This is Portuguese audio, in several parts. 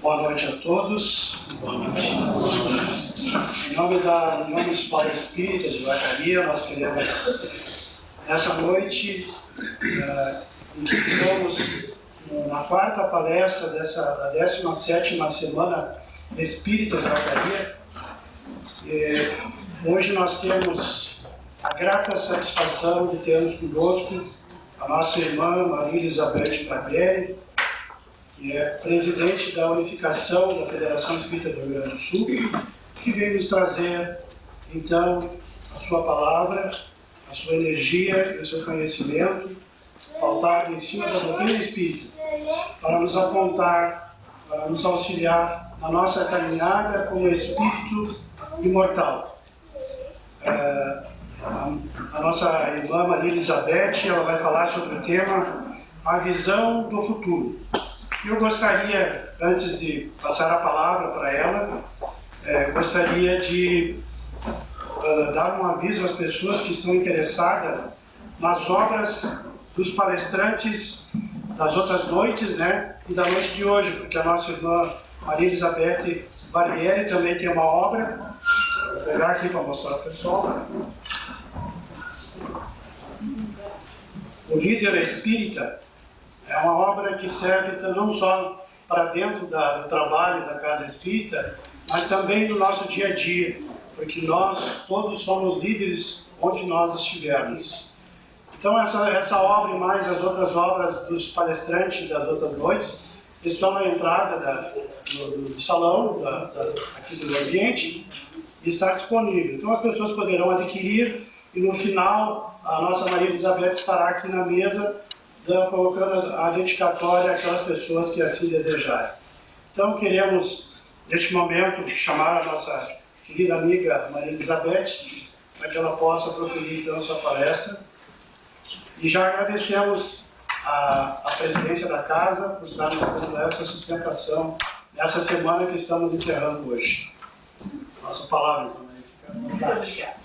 Boa noite a todos. Boa noite. Em nome do Espalha Espírita de Vacaria, nós queremos, nessa noite, em que estamos na quarta palestra da 17ª Semana Espírita de Vacaria, hoje nós temos a grata satisfação de termos conosco a nossa irmã Maria Elizabeth Barbieri, que é presidente da Unificação da Federação Espírita do Rio Grande do Sul, que veio nos trazer, então, a sua palavra, a sua energia e o seu conhecimento, pautado em cima da doutrina espírita, para nos apontar, para nos auxiliar na nossa caminhada como espírito imortal. A nossa irmã Maria Elizabeth, ela vai falar sobre o tema A Visão do Futuro. Eu gostaria, antes de passar a palavra para ela, gostaria de dar um aviso às pessoas que estão interessadas nas obras dos palestrantes das outras noites, né, e da noite de hoje, porque a nossa irmã Maria Elizabeth Barbieri também tem uma obra. Vou pegar aqui para mostrar para o pessoal. O Líder Espírita é uma obra que serve não só para dentro do trabalho da Casa Espírita, mas também do nosso dia a dia, porque nós todos somos líderes onde nós estivermos. Então essa obra e mais as outras obras dos palestrantes das outras noites estão na entrada do salão, aqui do ambiente, e está disponível. Então as pessoas poderão adquirir e no final a nossa Maria Elizabeth estará aqui na mesa colocando a dedicatória àquelas pessoas que assim desejarem. Então queremos, neste momento, chamar a nossa querida amiga Maria Elizabeth para que ela possa proferir então a sua palestra. E já agradecemos a presidência da casa por estar nos dando essa sustentação nessa semana que estamos encerrando hoje. Nossa palavra, então, fica à vontade.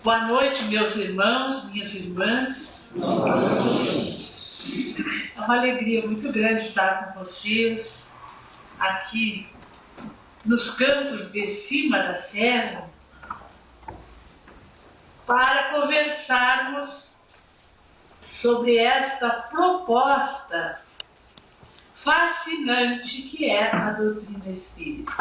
Boa noite, meus irmãos, minhas irmãs. É uma alegria muito grande estar com vocês aqui nos campos de cima da serra para conversarmos sobre esta proposta fascinante que é a doutrina espírita.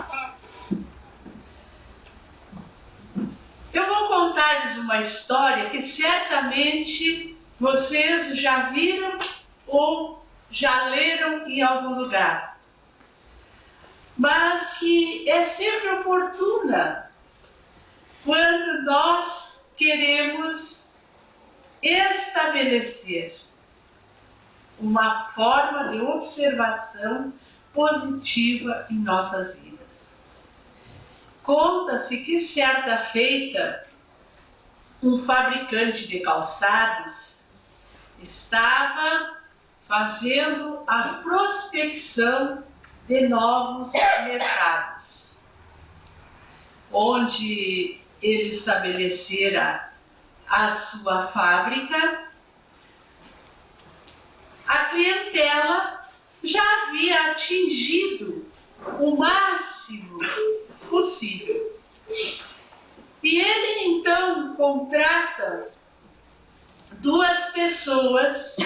Eu vou contar-lhes uma história que certamente vocês já viram ou já leram em algum lugar, mas que é sempre oportuna quando nós queremos estabelecer uma forma de observação positiva em nossas vidas. Conta-se que certa feita, um fabricante de calçados estava fazendo a prospecção de novos mercados, onde ele estabelecera a sua fábrica. A clientela já havia atingido o máximo possível. E ele então contrata 2 pessoas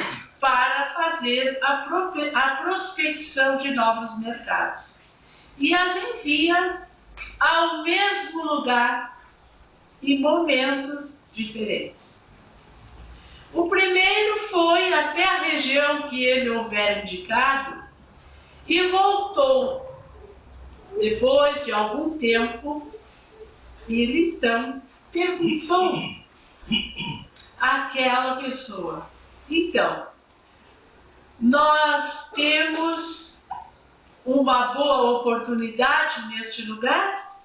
para fazer a prospecção de novos mercados e as envia ao mesmo lugar em momentos diferentes. O primeiro foi até a região que ele houver indicado e voltou. Depois de algum tempo, ele então perguntou àquela pessoa: então, nós temos uma boa oportunidade neste lugar?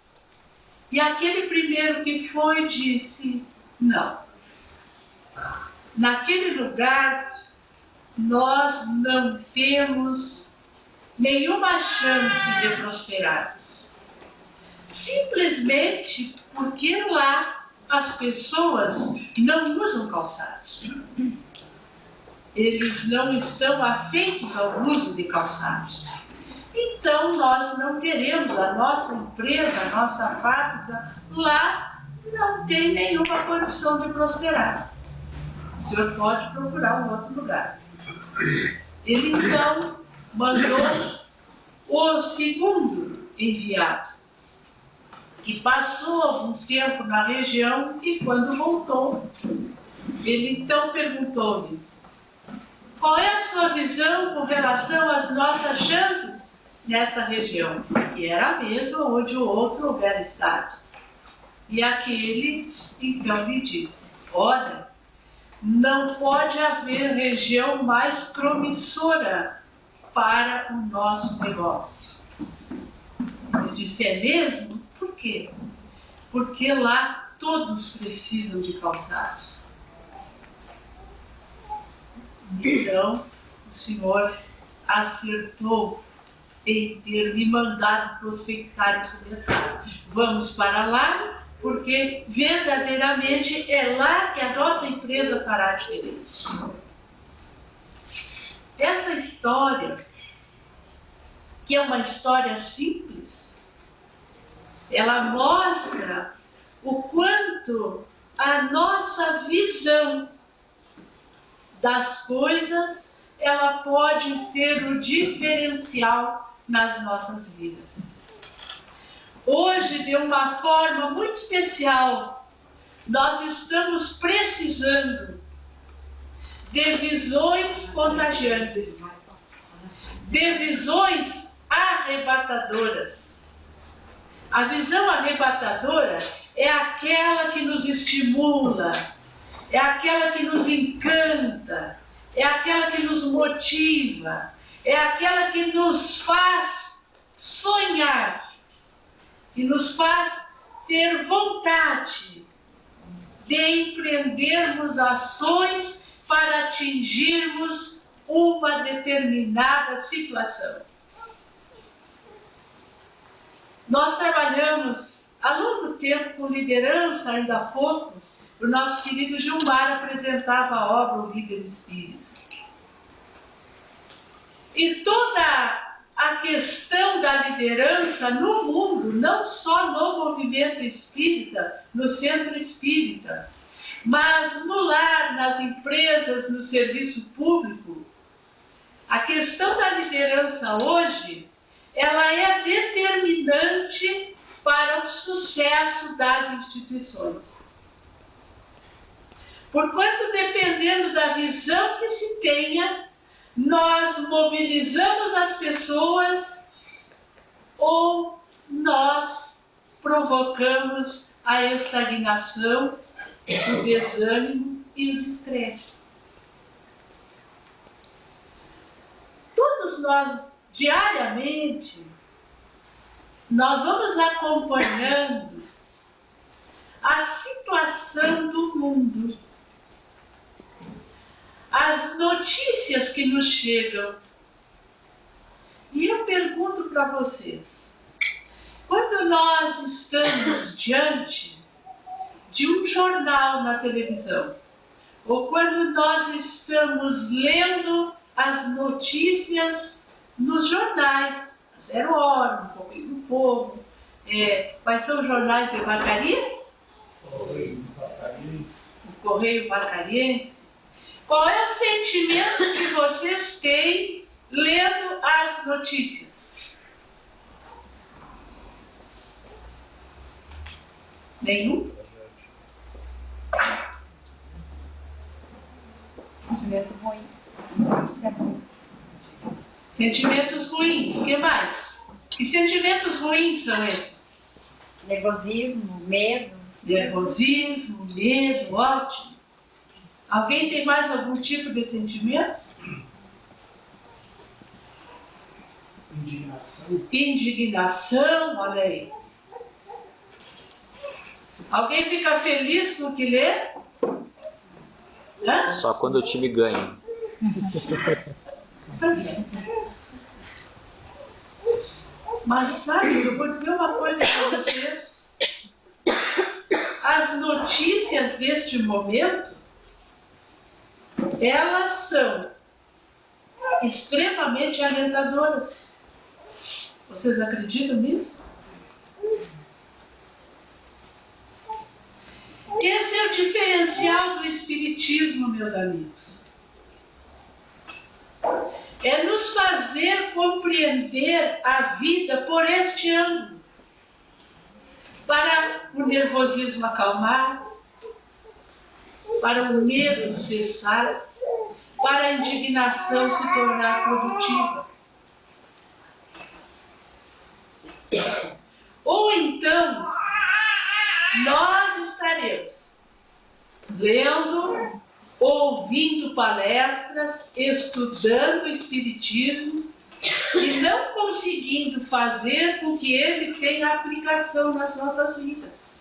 E aquele primeiro que foi disse: não. Naquele lugar, nós não temos nenhuma chance de prosperarmos. Simplesmente porque lá as pessoas não usam calçados. eles não estão afeitos ao uso de calçados. Então, nós não queremos, a nossa empresa, a nossa fábrica, lá não tem nenhuma condição de prosperar. O senhor pode procurar um outro lugar. Ele então mandou o segundo enviado, que passou algum tempo na região e quando voltou, ele então perguntou-lhe: qual é a sua visão com relação às nossas chances nesta região? Que era a mesma onde o outro houvera estado. E aquele então lhe disse: olha, não pode haver região mais promissora para o nosso negócio. Ele disse: é mesmo? Por quê? Porque lá todos precisam de calçados. Então, o senhor acertou em ter me mandado prospectar esse mercado. Vamos para lá, porque verdadeiramente é lá que a nossa empresa fará a diferença. Essa história, que é uma história simples, ela mostra o quanto a nossa visão das coisas, ela pode ser o diferencial nas nossas vidas. Hoje, de uma forma muito especial, nós estamos precisando de visões contagiantes, de visões arrebatadoras. A visão arrebatadora é aquela que nos estimula, é aquela que nos encanta, é aquela que nos motiva, é aquela que nos faz sonhar, que nos faz ter vontade de empreendermos ações para atingirmos uma determinada situação. Nós trabalhamos há longo tempo com liderança, ainda há pouco. O nosso querido Gilmar apresentava a obra O Líder Espírita. E toda a questão da liderança no mundo, não só no movimento espírita, no centro espírita, mas no lar, nas empresas, no serviço público, a questão da liderança hoje, ela é determinante para o sucesso das instituições. Porquanto, dependendo da visão que se tenha, nós mobilizamos as pessoas ou nós provocamos a estagnação, o desânimo e o descrédito. Todos nós, diariamente, nós vamos acompanhando a situação do mundo, as notícias que nos chegam. E eu pergunto para vocês, quando nós estamos diante de um jornal na televisão, ou quando nós estamos lendo as notícias nos jornais, Zero Hora, Um Pouquinho do Povo, quais são os jornais de Vacaria? O Correio Barcariense. Qual é o sentimento que vocês têm lendo as notícias? Nenhum? Sentimento ruim. Isso é ruim. Sentimentos ruins, o que mais? Que sentimentos ruins são esses? Nervosismo, medo. Nervosismo, medo, ótimo. Alguém tem mais algum tipo de sentimento? Indignação. Indignação, olha aí. Alguém fica feliz com o que lê? Hã? Só quando o time ganha. Mas sabe, eu vou dizer uma coisa para vocês. As notícias deste momento, elas são extremamente alentadoras. Vocês acreditam nisso? Esse é o diferencial do Espiritismo, meus amigos. É nos fazer compreender a vida por este ângulo, para o nervosismo acalmar, para o medo cessar, para a indignação se tornar produtiva. Ou então, nós estaremos lendo, ouvindo palestras, estudando o Espiritismo e não conseguindo fazer com que ele tenha aplicação nas nossas vidas.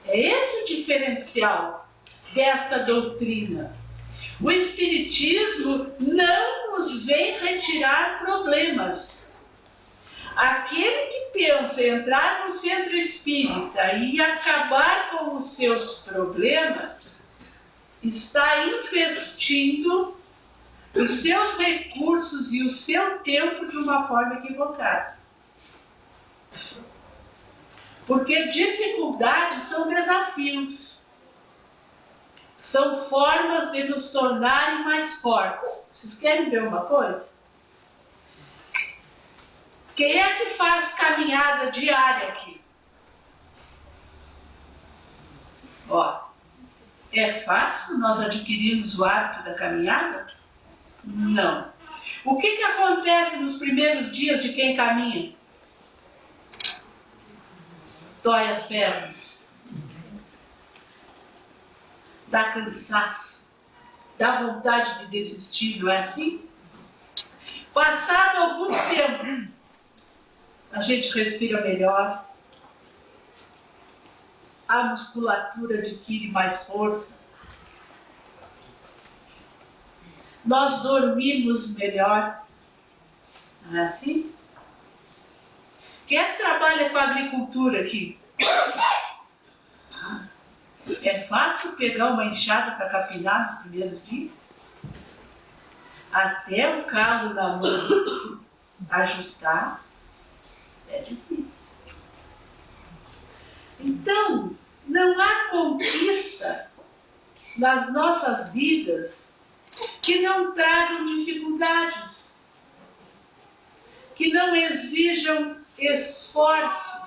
É esse o diferencial desta doutrina. O Espiritismo não nos vem retirar problemas. Aquele que pensa em entrar no centro espírita e acabar com os seus problemas, está investindo os seus recursos e o seu tempo de uma forma equivocada. Porque dificuldades são desafios. São formas de nos tornarem mais fortes. Vocês querem ver uma coisa? Quem é que faz caminhada diária aqui? Ó, é fácil nós adquirirmos o hábito da caminhada? Não. O que acontece nos primeiros dias de quem caminha? Dói as pernas. Dá cansaço. Dá vontade de desistir, não é assim? Passado algum tempo, a gente respira melhor, a musculatura adquire mais força, nós dormimos melhor, não é assim? Quem é que trabalha com a agricultura aqui? É fácil pegar uma enxada para capinar nos primeiros dias? Até o calo na mão ajustar, é difícil. Então, não há conquista nas nossas vidas que não tragam dificuldades, que não exijam esforços.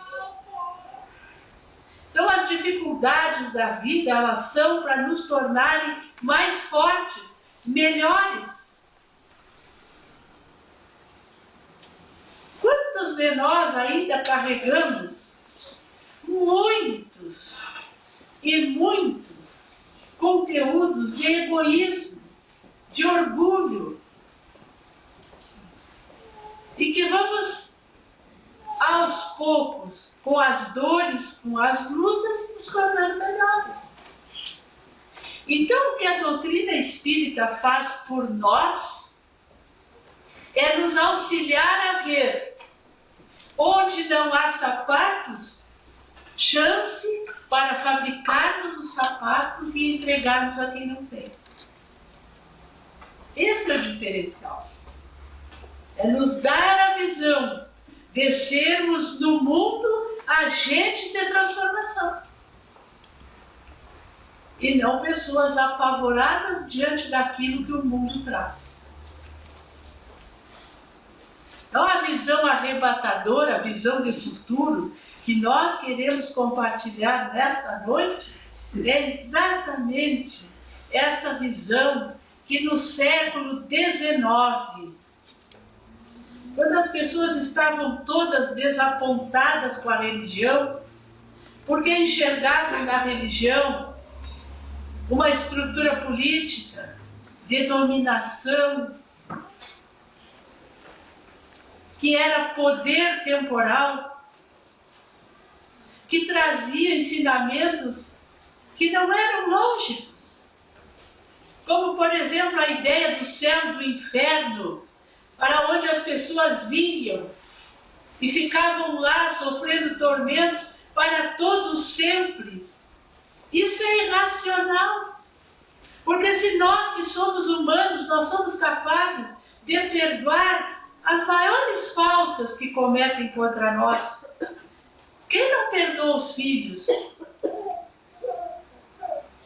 Então, as dificuldades da vida, elas são para nos tornarem mais fortes, melhores. Quantos de nós ainda carregamos muitos e muitos conteúdos de egoísmo, de orgulho, e que vamos aos poucos, com as dores, com as lutas, nos tornando melhores. Então, o que a doutrina espírita faz por nós é nos auxiliar a ver onde não há sapatos, chance para fabricarmos os sapatos e entregarmos a quem não tem. Esse é o diferencial. É nos dar a visão de sermos no mundo agentes de transformação. E não pessoas apavoradas diante daquilo que o mundo traz. Então, a visão arrebatadora, a visão de futuro que nós queremos compartilhar nesta noite é exatamente esta visão que no século XIX, quando as pessoas estavam todas desapontadas com a religião, porque enxergavam na religião uma estrutura política de dominação, que era poder temporal, que trazia ensinamentos que não eram lógicos, como, por exemplo, a ideia do céu e do inferno, para onde as pessoas iam e ficavam lá sofrendo tormentos para todo sempre. Isso é irracional. Porque se nós que somos humanos, nós somos capazes de perdoar as maiores faltas que cometem contra nós, quem não perdoa os filhos?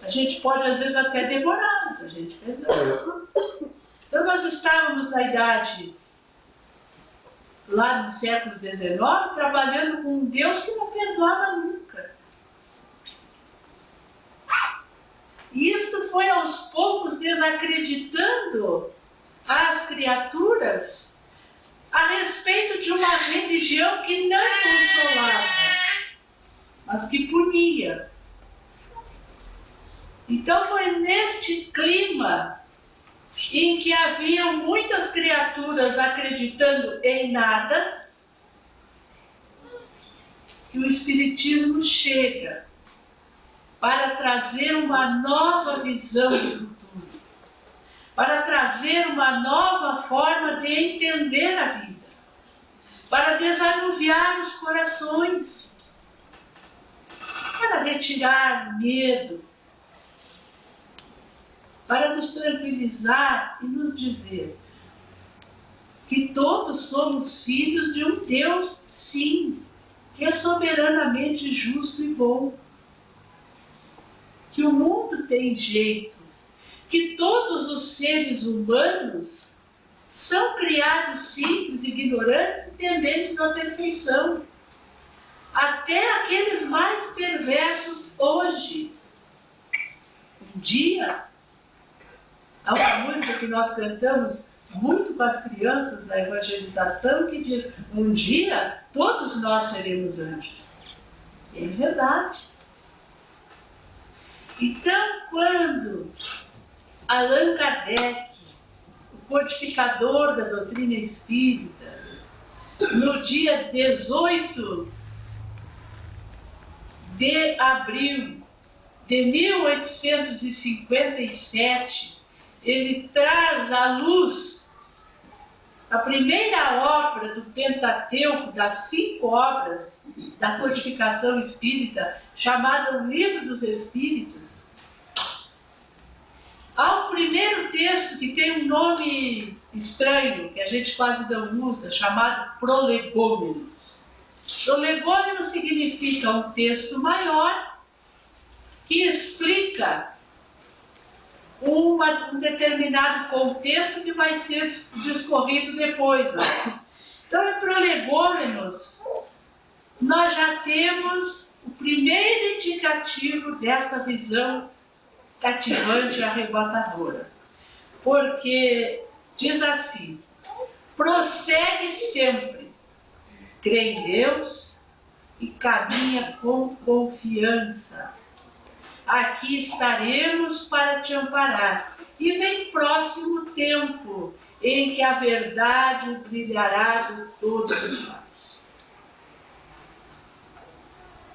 A gente pode às vezes até demorar, mas a gente perdoa. Então nós estávamos na idade, lá no século XIX, trabalhando com um Deus que não perdoava nunca. E isso foi aos poucos desacreditando as criaturas a respeito de uma religião que não consolava, mas que punia. Então foi neste clima em que haviam muitas criaturas acreditando em nada, que o Espiritismo chega para trazer uma nova visão do futuro, para trazer uma nova forma de entender a vida, para desanuviar os corações, para retirar medo, para nos tranquilizar e nos dizer que todos somos filhos de um Deus, sim, que é soberanamente justo e bom, que o mundo tem jeito, que todos os seres humanos são criados simples, ignorantes e tendentes à perfeição, até aqueles mais perversos hoje. Um dia, há uma música que nós cantamos muito com as crianças na evangelização que diz: um dia todos nós seremos anjos. É verdade. Então, quando Allan Kardec, o codificador da doutrina espírita, no dia 18 de abril de 1857, ele traz à luz a primeira obra do Pentateuco, das 5 obras da codificação espírita, chamada O Livro dos Espíritos. Há um primeiro texto que tem um nome estranho, que a gente quase não usa, chamado Prolegômenos. Prolegômenos significa um texto maior que explica um determinado contexto que vai ser discorrido depois. Né? Então, em Prolegômenos, nós já temos o primeiro indicativo desta visão cativante e arrebatadora. Porque diz assim: prossegue sempre, crê em Deus e caminha com confiança. Aqui estaremos para te amparar. E vem próximo tempo em que a verdade brilhará de todos os lados.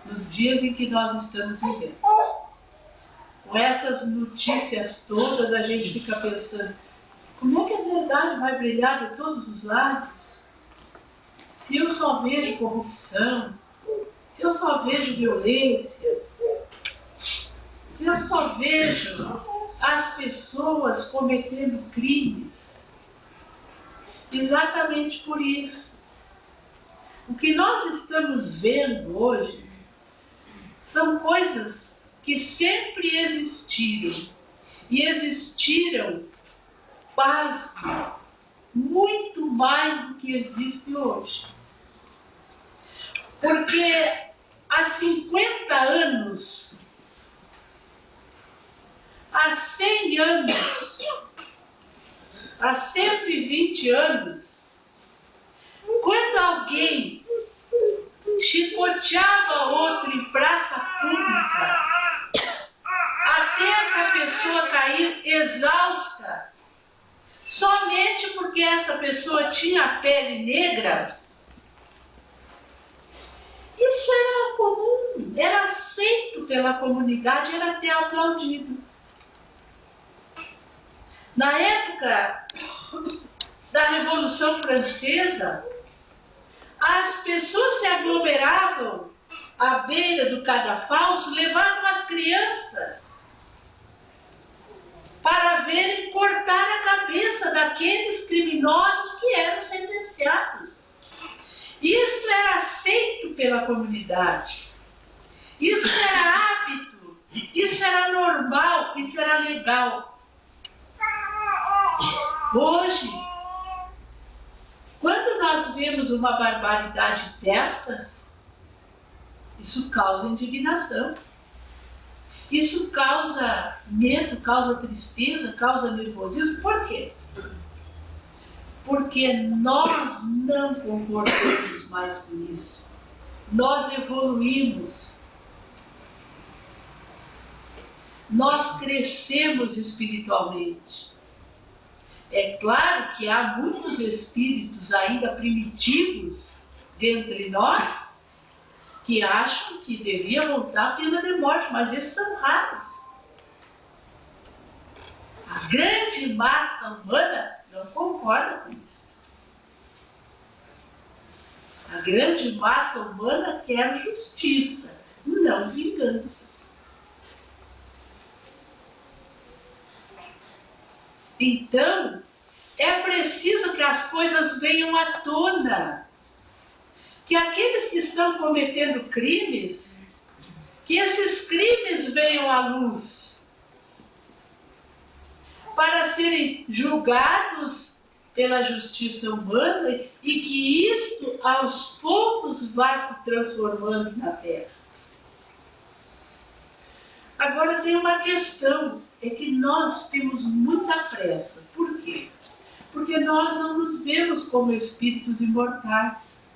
Nos dias em que nós estamos vivendo. Com essas notícias todas, a gente fica pensando: como é que a verdade vai brilhar de todos os lados? Se eu só vejo corrupção, se eu só vejo violência, se eu só vejo as pessoas cometendo crimes. Exatamente por isso. O que nós estamos vendo hoje são coisas que sempre existiram. E existiram, pasmo, muito mais do que existe hoje. Porque há 50 anos, há 100 anos, há 120 anos, quando alguém chicoteava outro em praça pública, até essa pessoa cair exausta, somente porque esta pessoa tinha a pele negra, isso era comum, era aceito pela comunidade, era até aplaudido. Na época da Revolução Francesa, as pessoas se aglomeravam à beira do cadafalso, levavam as crianças para verem cortar a cabeça daqueles criminosos que eram sentenciados. Isto era aceito pela comunidade. Isso era hábito. Isso era normal. Isso era legal. Hoje, quando nós vemos uma barbaridade destas, isso causa indignação. Isso causa medo, causa tristeza, causa nervosismo. Por quê? Porque nós não concordamos mais com isso. Nós evoluímos. Nós crescemos espiritualmente. É claro que há muitos espíritos ainda primitivos dentre nós que acham que devia voltar a pena de morte, mas esses são raros. A grande massa humana não concorda com isso. A grande massa humana quer justiça, não vingança. Então, é preciso que as coisas venham à tona. Que aqueles que estão cometendo crimes, que esses crimes venham à luz. Para serem julgados pela justiça humana e que isto, aos poucos, vá se transformando na Terra. Agora tem uma questão. É que nós temos muita pressa. Por quê? Porque nós não nos vemos como espíritos imortais.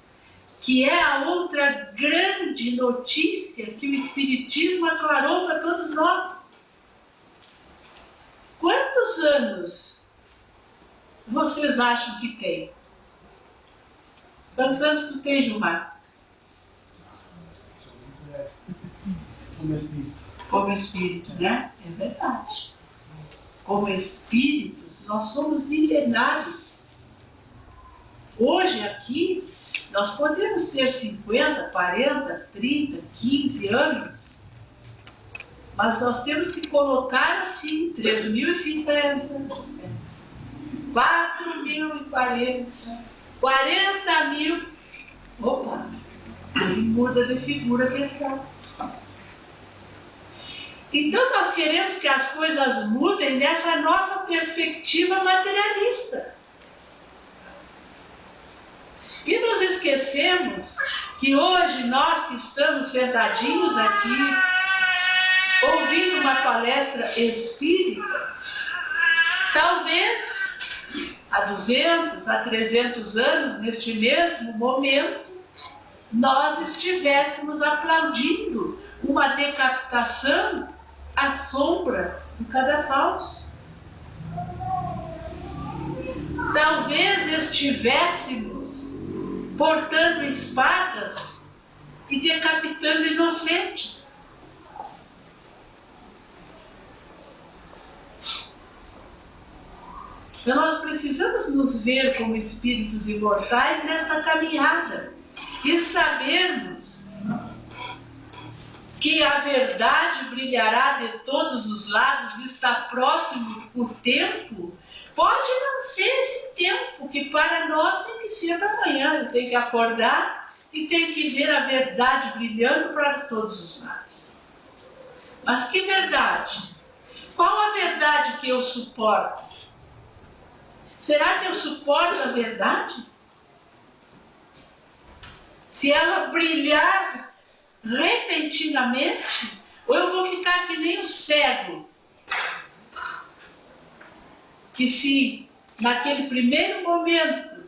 Que é a outra grande notícia que o Espiritismo aclarou para todos nós. Quantos anos vocês acham que tem? Quantos anos tu tem, Gilmar? Como espírito, né? É verdade. Como espíritos, nós somos milenários. Hoje aqui, nós podemos ter 50, 40, 30, 15 anos, mas nós temos que colocar assim, 3.050, 4.040, 40.000. Opa, aí muda de figura a questão. Então nós queremos que as coisas mudem nessa nossa perspectiva materialista. E nos esquecemos que hoje nós que estamos sentadinhos aqui, ouvindo uma palestra espírita, talvez há 200, há 300 anos, neste mesmo momento, nós estivéssemos aplaudindo uma decapitação à sombra do cadafalso. Talvez estivéssemos portando espadas e decapitando inocentes. Então nós precisamos nos ver como espíritos imortais nesta caminhada e sabermos que a verdade brilhará de todos os lados, está próximo o tempo. Pode não ser esse tempo, que para nós tem que ser da manhã. Eu tenho que acordar e tenho que ver a verdade brilhando para todos os lados. Mas que verdade? Qual a verdade que eu suporto? Será que eu suporto a verdade? Se ela brilhar repentinamente, ou eu vou ficar que nem o cego, que se naquele primeiro momento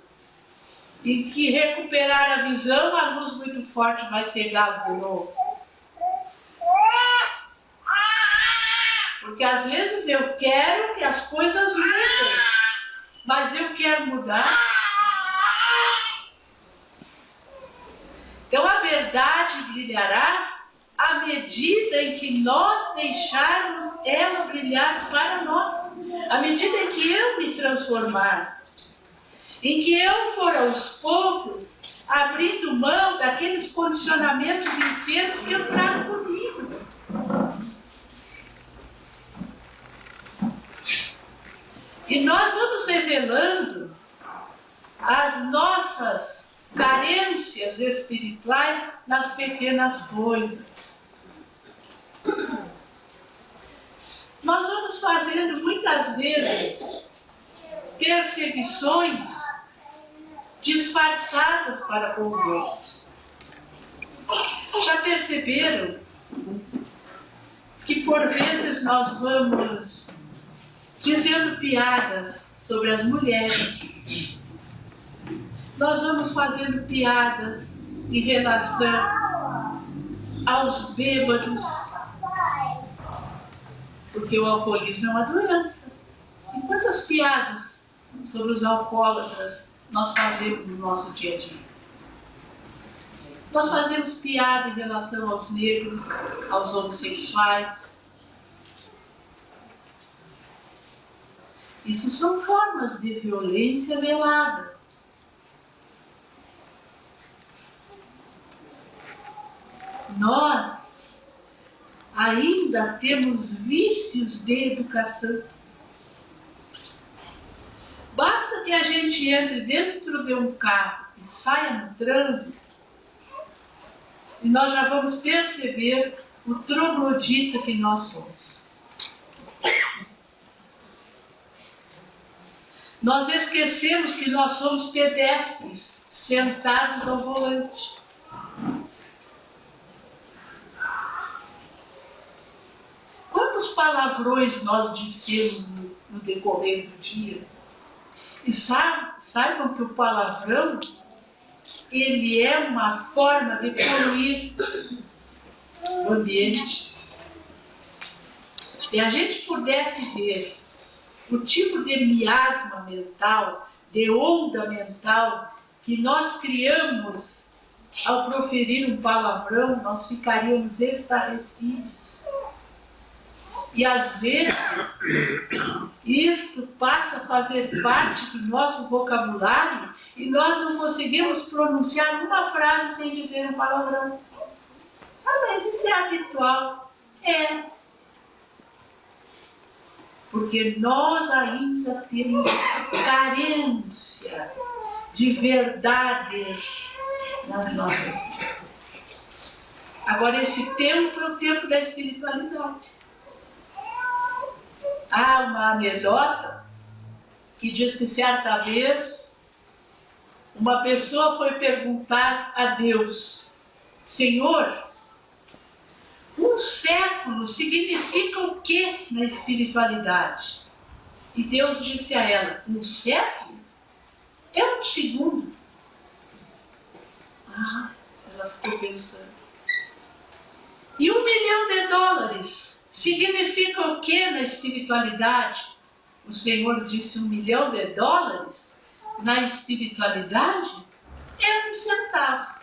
em que recuperar a visão, a luz muito forte vai cegá-lo de novo. Porque às vezes eu quero que as coisas mudem, mas eu quero mudar. Então a verdade brilhará à medida em que nós deixarmos ela brilhar para nós. À medida em que eu me transformar, em que eu for aos poucos abrindo mão daqueles condicionamentos enfermos que eu trago comigo. E nós vamos revelando as nossas carências espirituais nas pequenas coisas. Nós vamos fazendo muitas vezes perseguições disfarçadas para com os outros. Já perceberam que por vezes nós vamos dizendo piadas sobre as mulheres, nós vamos fazendo piadas em relação aos bêbados, porque o alcoolismo é uma doença. E quantas piadas sobre os alcoólatras nós fazemos no nosso dia a dia? Nós fazemos piada em relação aos negros, aos homossexuais. Isso são formas de violência velada. Nós ainda temos vícios de educação. Basta que a gente entre dentro de um carro e saia no trânsito, e nós já vamos perceber o troglodita que nós somos. Nós esquecemos que nós somos pedestres sentados ao volante. Quantos palavrões nós dissemos no decorrer do dia? E saibam que o palavrão, ele é uma forma de poluir o ambiente. Se a gente pudesse ver o tipo de miasma mental, de onda mental que nós criamos ao proferir um palavrão, nós ficaríamos estarrecidos. E às vezes, isto passa a fazer parte do nosso vocabulário e nós não conseguimos pronunciar uma frase sem dizer um palavrão. Ah, mas isso é habitual. É. Porque nós ainda temos carência de verdades nas nossas vidas. Agora, esse tempo é o tempo da espiritualidade. Há uma anedota que diz que certa vez uma pessoa foi perguntar a Deus: Senhor, um século significa o que na espiritualidade? E Deus disse a ela: um século é um segundo. Ah, ela ficou pensando. E $1 milhão significa o que na espiritualidade? O Senhor disse: $1 milhão na espiritualidade é 1 centavo.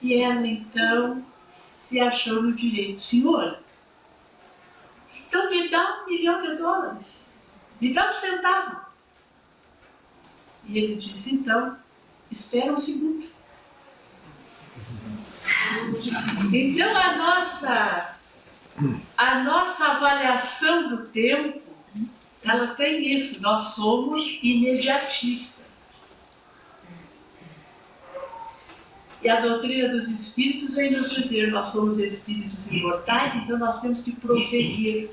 E ela então se achou no direito: Senhor, então me dá $1 milhão, me dá 1 centavo. E ele disse: então, espera um segundo. Então a nossa avaliação do tempo, ela tem isso, nós somos imediatistas. E a doutrina dos espíritos vem nos dizer: nós somos espíritos imortais, então nós temos que prosseguir.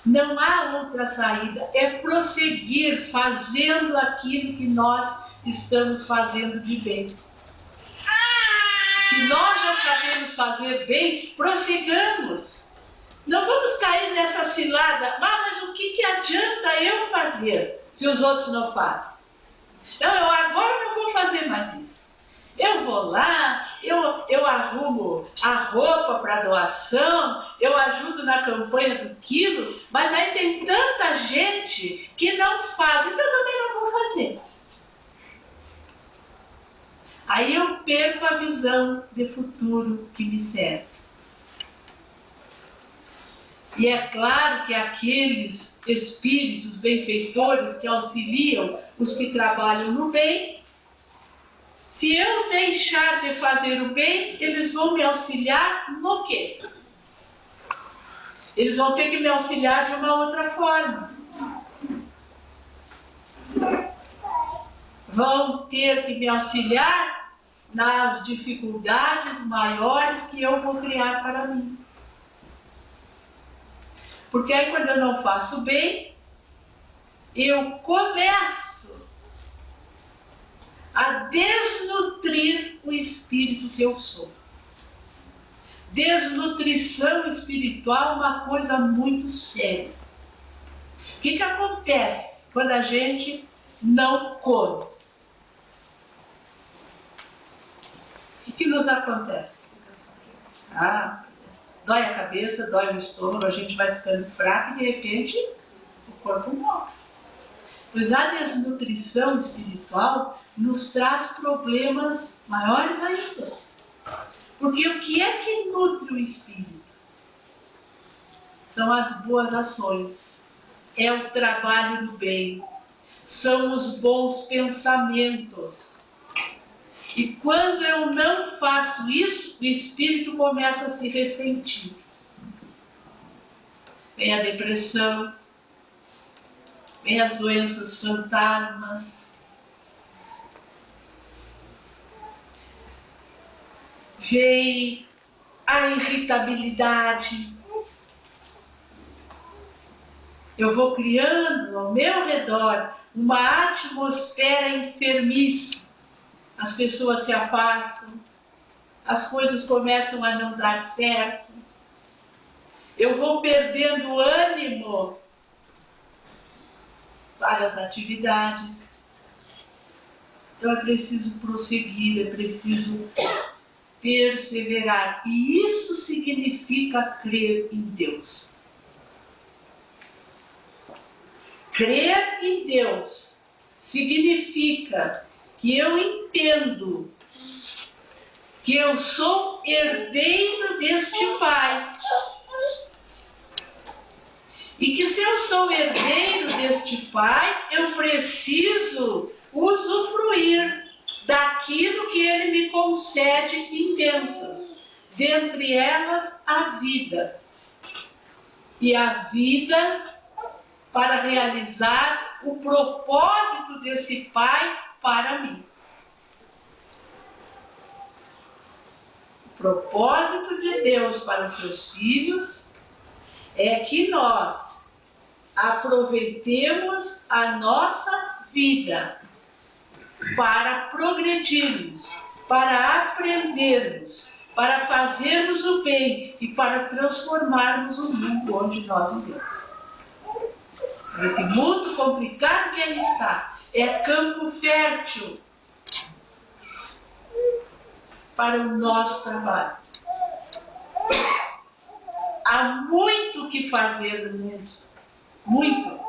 Não há outra saída, é prosseguir fazendo aquilo que nós estamos fazendo de bem. Se nós já sabemos fazer bem, prossigamos. Não vamos cair nessa cilada: mas o que adianta eu fazer se os outros não fazem? Não, eu agora não vou fazer mais isso. Eu vou lá, eu arrumo a roupa para doação, eu ajudo na campanha do quilo, mas aí tem tanta gente que não faz, então eu também não vou fazer. Aí eu perco a visão de futuro que me serve. E é claro que aqueles espíritos benfeitores que auxiliam os que trabalham no bem, Se eu deixar de fazer o bem, eles vão me auxiliar no quê? Eles vão ter que me auxiliar de uma outra forma. Vão ter que me auxiliar nas dificuldades maiores que eu vou criar para mim. Porque aí quando eu não faço bem, eu começo a desnutrir o espírito que eu sou. Desnutrição espiritual é uma coisa muito séria. O que acontece quando a gente não come? O que nos acontece? Dói a cabeça, dói o estômago, a gente vai ficando fraco e de repente o corpo morre. Pois a desnutrição espiritual nos traz problemas maiores ainda. Porque o que é que nutre o espírito? São as boas ações, é o trabalho do bem, são os bons pensamentos. E quando eu não faço isso, o espírito começa a se ressentir. Vem a depressão, vem as doenças fantasmas, vem a irritabilidade. Eu vou criando ao meu redor uma atmosfera enfermiça. As pessoas se afastam, as coisas começam a não dar certo. Eu vou perdendo ânimo para as atividades. Então é preciso prosseguir, é preciso perseverar. E isso significa crer em Deus. Crer em Deus significa que eu entendo que eu sou herdeiro deste Pai. E que se eu sou herdeiro deste Pai, eu preciso usufruir daquilo que Ele me concede em bênçãos. Dentre elas, a vida. E a vida para realizar o propósito desse Pai para mim. O propósito de Deus para os seus filhos é que nós aproveitemos a nossa vida para progredirmos, para aprendermos, para fazermos o bem e para transformarmos o mundo onde nós vivemos. Esse mundo complicado que ele está é campo fértil para o nosso trabalho. Há muito o que fazer no mundo, muito.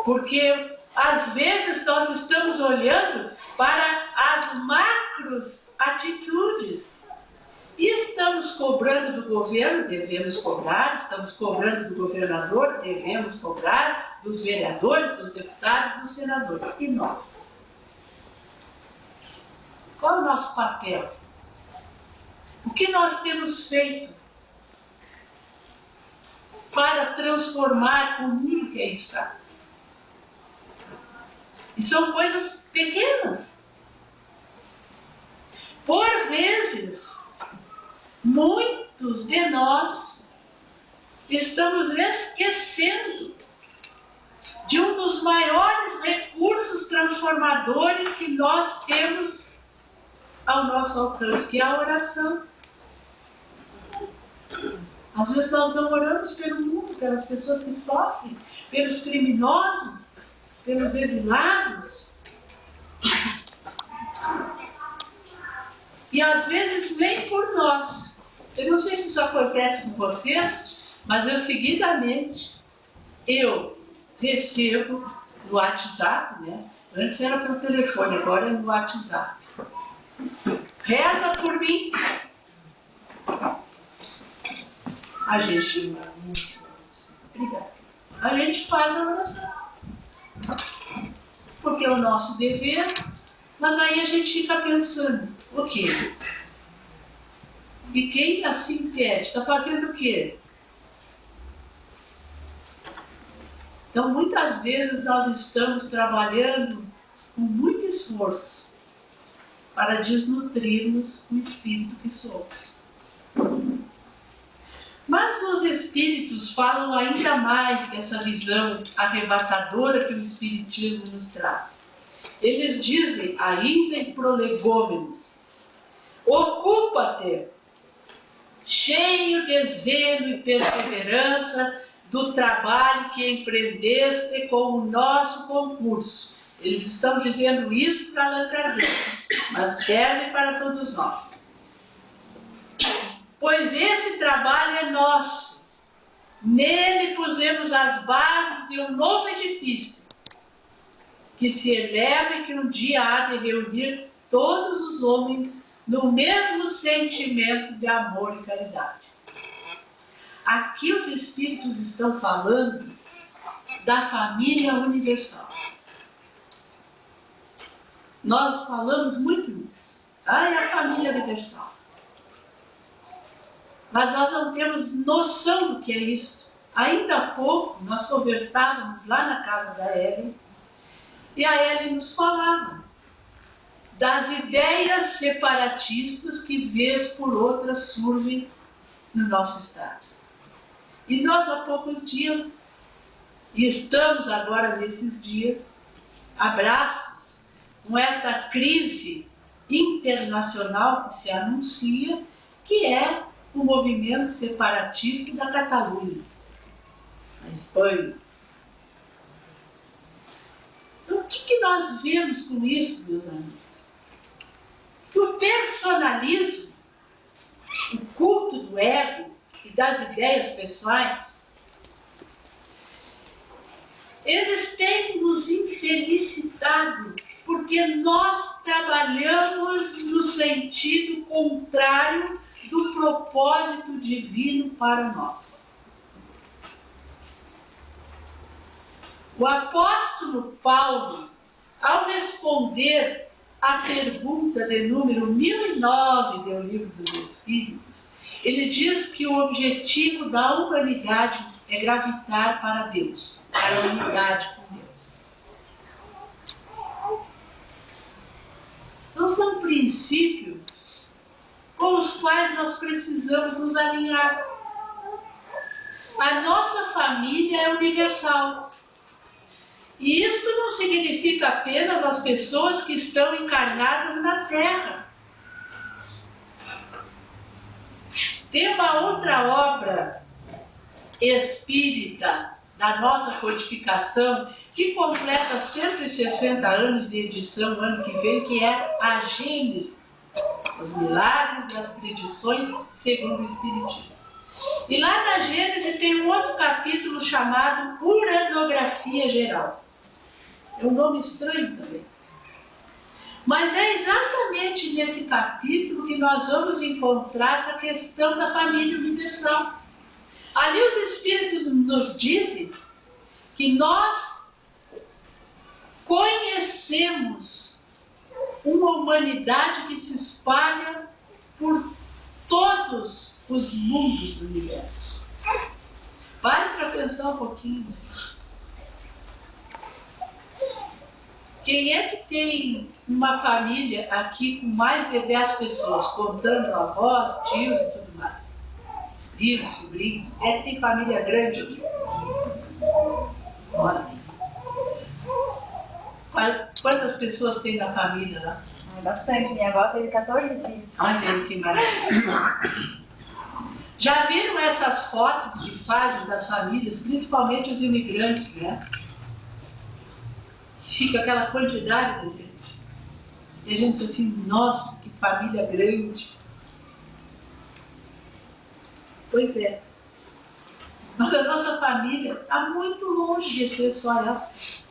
Porque às vezes nós estamos olhando para as macros atitudes e estamos cobrando do governo, devemos cobrar, estamos cobrando do governador, devemos cobrar, dos vereadores, dos deputados, dos senadores. E nós? Qual é o nosso papel? O que nós temos feito para transformar o mundo que aí está? E são coisas pequenas. Por vezes, muitos de nós estamos esquecendo de um dos maiores recursos transformadores que nós temos ao nosso alcance, que é a oração. Às vezes nós não oramos pelo mundo, pelas pessoas que sofrem, pelos criminosos, pelos exilados. E às vezes nem por nós. Eu não sei se isso acontece com vocês, mas eu seguidamente recebo no WhatsApp, né? Antes era pelo telefone, agora é no WhatsApp. Reza por mim. A gente, obrigada. A gente faz a oração. Porque é o nosso dever, Mas aí a gente fica pensando, o quê? E quem assim pede, está fazendo o quê? Então, muitas vezes nós estamos trabalhando com muito esforço para desnutrirmos o espírito que somos. Mas os espíritos falam ainda mais dessa visão arrebatadora que o espiritismo nos traz. Eles dizem, ainda em Prolegômenos, ocupa-te, cheio de zelo e perseverança, do trabalho que empreendeste com o nosso concurso. Eles estão dizendo isso para Allan Kardec, mas serve para todos nós. Pois esse trabalho é nosso. Nele pusemos as bases de um novo edifício, que se eleva e que um dia há de reunir todos os homens no mesmo sentimento de amor e caridade. Aqui os espíritos estão falando da família universal. Nós falamos muito nisso. É a família universal. Mas nós não temos noção do que é isso. Ainda há pouco nós conversávamos lá na casa da Ellen, e a Ellen nos falava das ideias separatistas que vez por outra surgem no nosso estado. E nós há poucos dias, e estamos agora nesses dias, abraços com esta crise internacional que se anuncia, que é o movimento separatista da Catalunha, na Espanha. Então, o que nós vemos com isso, meus amigos? Que o personalismo, o culto do ego e das ideias pessoais, eles têm nos infelicitado, porque nós trabalhamos no sentido contrário do propósito divino para nós. O apóstolo Paulo, ao responder à pergunta de número 1009 do Livro dos Espíritos, ele diz que o objetivo da humanidade é gravitar para Deus, para a unidade com Deus. Então são princípios com os quais nós precisamos nos alinhar. A nossa família é universal. E isto não significa apenas as pessoas que estão encarnadas na Terra. Tem uma outra obra espírita da nossa codificação que completa 160 anos de edição no ano que vem, que é a Gênesis, os milagres das predições segundo o Espiritismo. E lá na Gênesis tem um outro capítulo chamado Uranografia Geral. É um nome estranho também. Mas é exatamente nesse capítulo que nós vamos encontrar essa questão da família universal. Ali os Espíritos nos dizem que nós conhecemos uma humanidade que se espalha por todos os mundos do universo. Pare para pensar um pouquinho. Quem é que tem uma família aqui com mais de 10 pessoas, contando avós, tios e tudo mais? Filhos, sobrinhos. Quem é que tem família grande aqui? Olha. Quantas pessoas tem na família lá? Bastante. Minha avó teve 14 filhos. Olha que maravilha. Já viram essas fotos que fazem das famílias, principalmente os imigrantes, né? Fica aquela quantidade de gente. E a gente pensa assim, nossa, que família grande. Pois é. Mas a nossa família está muito longe de ser só essa.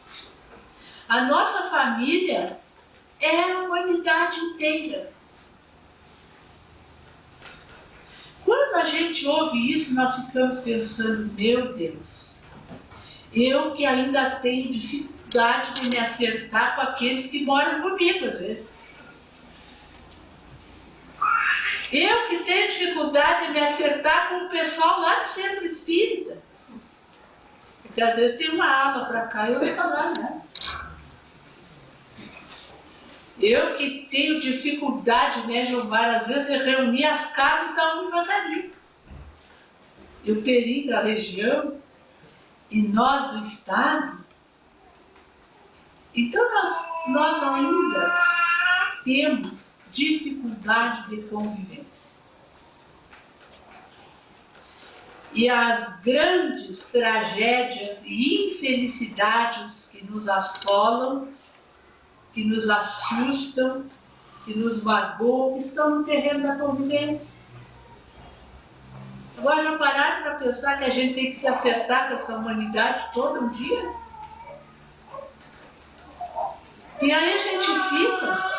A nossa família é a humanidade inteira. Quando a gente ouve isso, nós ficamos pensando, meu Deus, eu que ainda tenho dificuldade de me acertar com aqueles que moram comigo, às vezes. Eu que tenho dificuldade de me acertar com o pessoal lá do centro espírita. Porque às vezes tem uma aba para cá e outra para lá, né? Eu que tenho dificuldade, né, Gilmar, às vezes de reunir as casas da devagarinho. E o Peri da região, e nós do Estado. Então nós ainda temos dificuldade de convivência. E as grandes tragédias e infelicidades que nos assolam, que nos assustam, que nos magoam, estão no terreno da convivência. Agora já pararam para pensar que a gente tem que se acertar com essa humanidade todo um dia? E aí a gente fica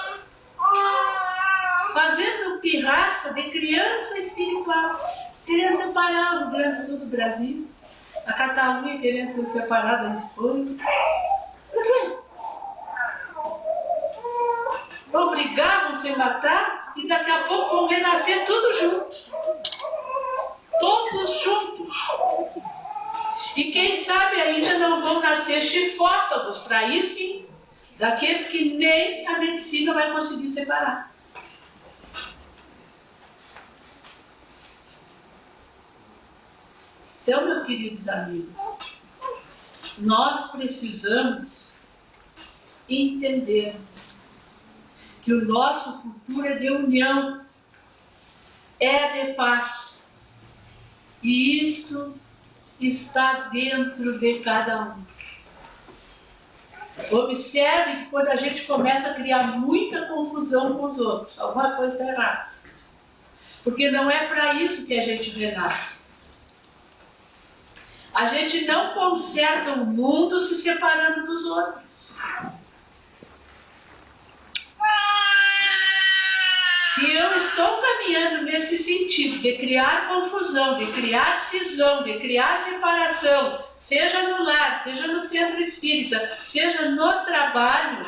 fazendo pirraça de criança espiritual, querendo separar o Rio Grande do Sul do Brasil, a Catalunha querendo ser separada da Espanha. Por quê? Vão brigar, vão se matar e daqui a pouco vão renascer tudo junto. Todos juntos. E quem sabe ainda não vão nascer chifófagos, para aí sim, daqueles que nem a medicina vai conseguir separar. Então, meus queridos amigos, nós precisamos entender que o nosso futuro é de união, é de paz. E isto está dentro de cada um. Observe que quando a gente começa a criar muita confusão com os outros, alguma coisa está errada. Porque não é para isso que a gente renasce. A gente não conserta o mundo se separando dos outros. Se eu estou caminhando nesse sentido de criar confusão, de criar cisão, de criar separação, seja no lar, seja no centro espírita, seja no trabalho,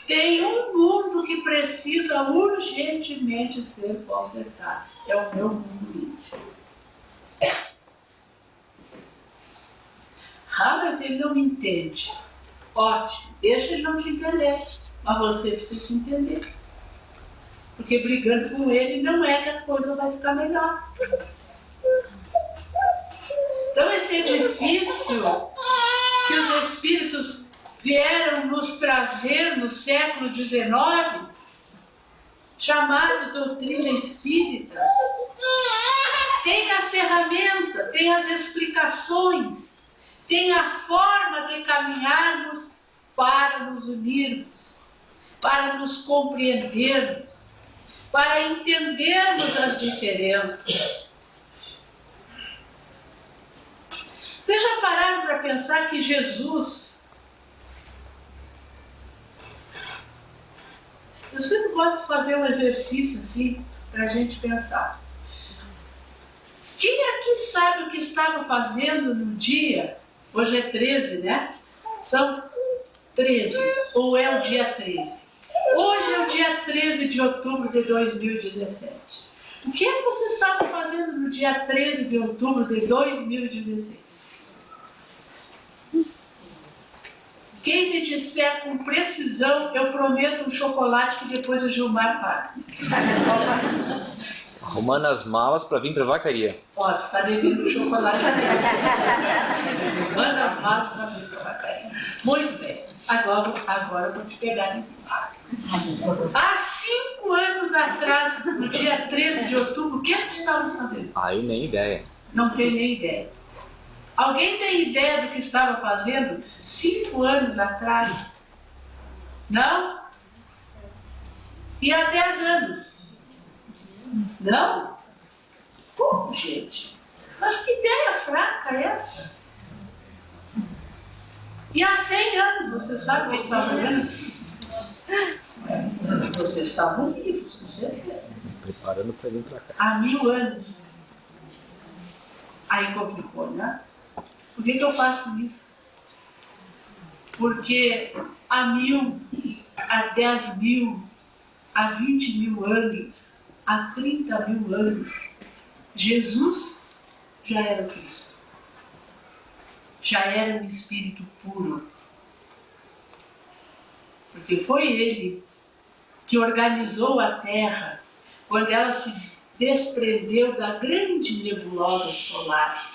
tem um mundo que precisa urgentemente ser consertado. É o meu mundo íntimo. Ah, mas ele não me entende. Ótimo, deixa ele não te entender, mas você precisa se entender. Porque brigando com ele não é que a coisa vai ficar melhor. Então esse edifício que os espíritos vieram nos trazer no século XIX, chamado doutrina espírita, tem a ferramenta, tem as explicações, tem a forma de caminharmos para nos unirmos, para nos compreendermos, para entendermos as diferenças. Vocês já pararam para pensar que Jesus... Eu sempre gosto de fazer um exercício assim, para a gente pensar. Quem aqui sabe o que estava fazendo no dia? Hoje é 13, né? São 13, ou é o dia 13. Hoje é o dia 13 de outubro de 2017. O que é que você estava fazendo no dia 13 de outubro de 2016? Quem me disser com precisão, eu prometo um chocolate que depois o Gilmar paga. Arrumando as malas para vir para a vacaria. Pode, está devendo o chocolate. Arrumando as malas para vir para a vacaria. Muito bem. Agora eu vou te pegar em Há 5 anos atrás, no dia 13 de outubro, o que estávamos fazendo? Aí nem ideia. Não tenho nem ideia. Alguém tem ideia do que estava fazendo 5 anos atrás? Não? E há 10 anos? Não? Como, gente? Mas que ideia fraca é essa? E há 100 anos, você sabe o que estava fazendo? Vocês estavam vivos, com certeza. Preparando para vir para cá. Há 1000 anos. Aí complicou, né? Por que eu faço isso? Porque há 1000, há 10.000, há 20.000 anos, há 30.000 anos, Jesus já era o Cristo. Já era um espírito puro. Porque foi ele que organizou a Terra quando ela se desprendeu da grande nebulosa solar.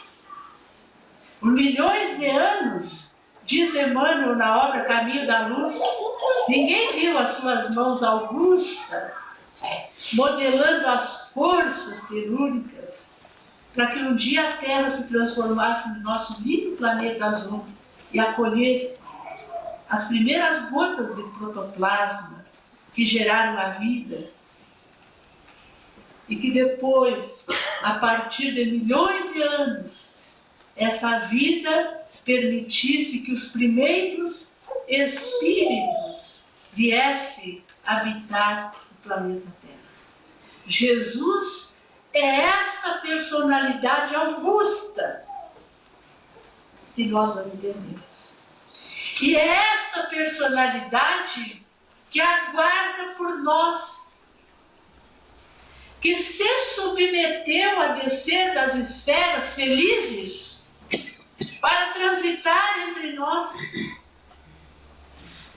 Por milhões de anos, diz Emmanuel na obra Caminho da Luz, ninguém viu as suas mãos augustas modelando as forças telúricas para que um dia a Terra se transformasse no nosso lindo planeta azul e acolhesse as primeiras gotas de protoplasma que geraram a vida e que depois, a partir de milhões de anos, essa vida permitisse que os primeiros espíritos viessem habitar o planeta Terra. Jesus é esta personalidade augusta que nós não entendemos. E é esta personalidade que aguarda por nós, que se submeteu a descer das esferas felizes para transitar entre nós,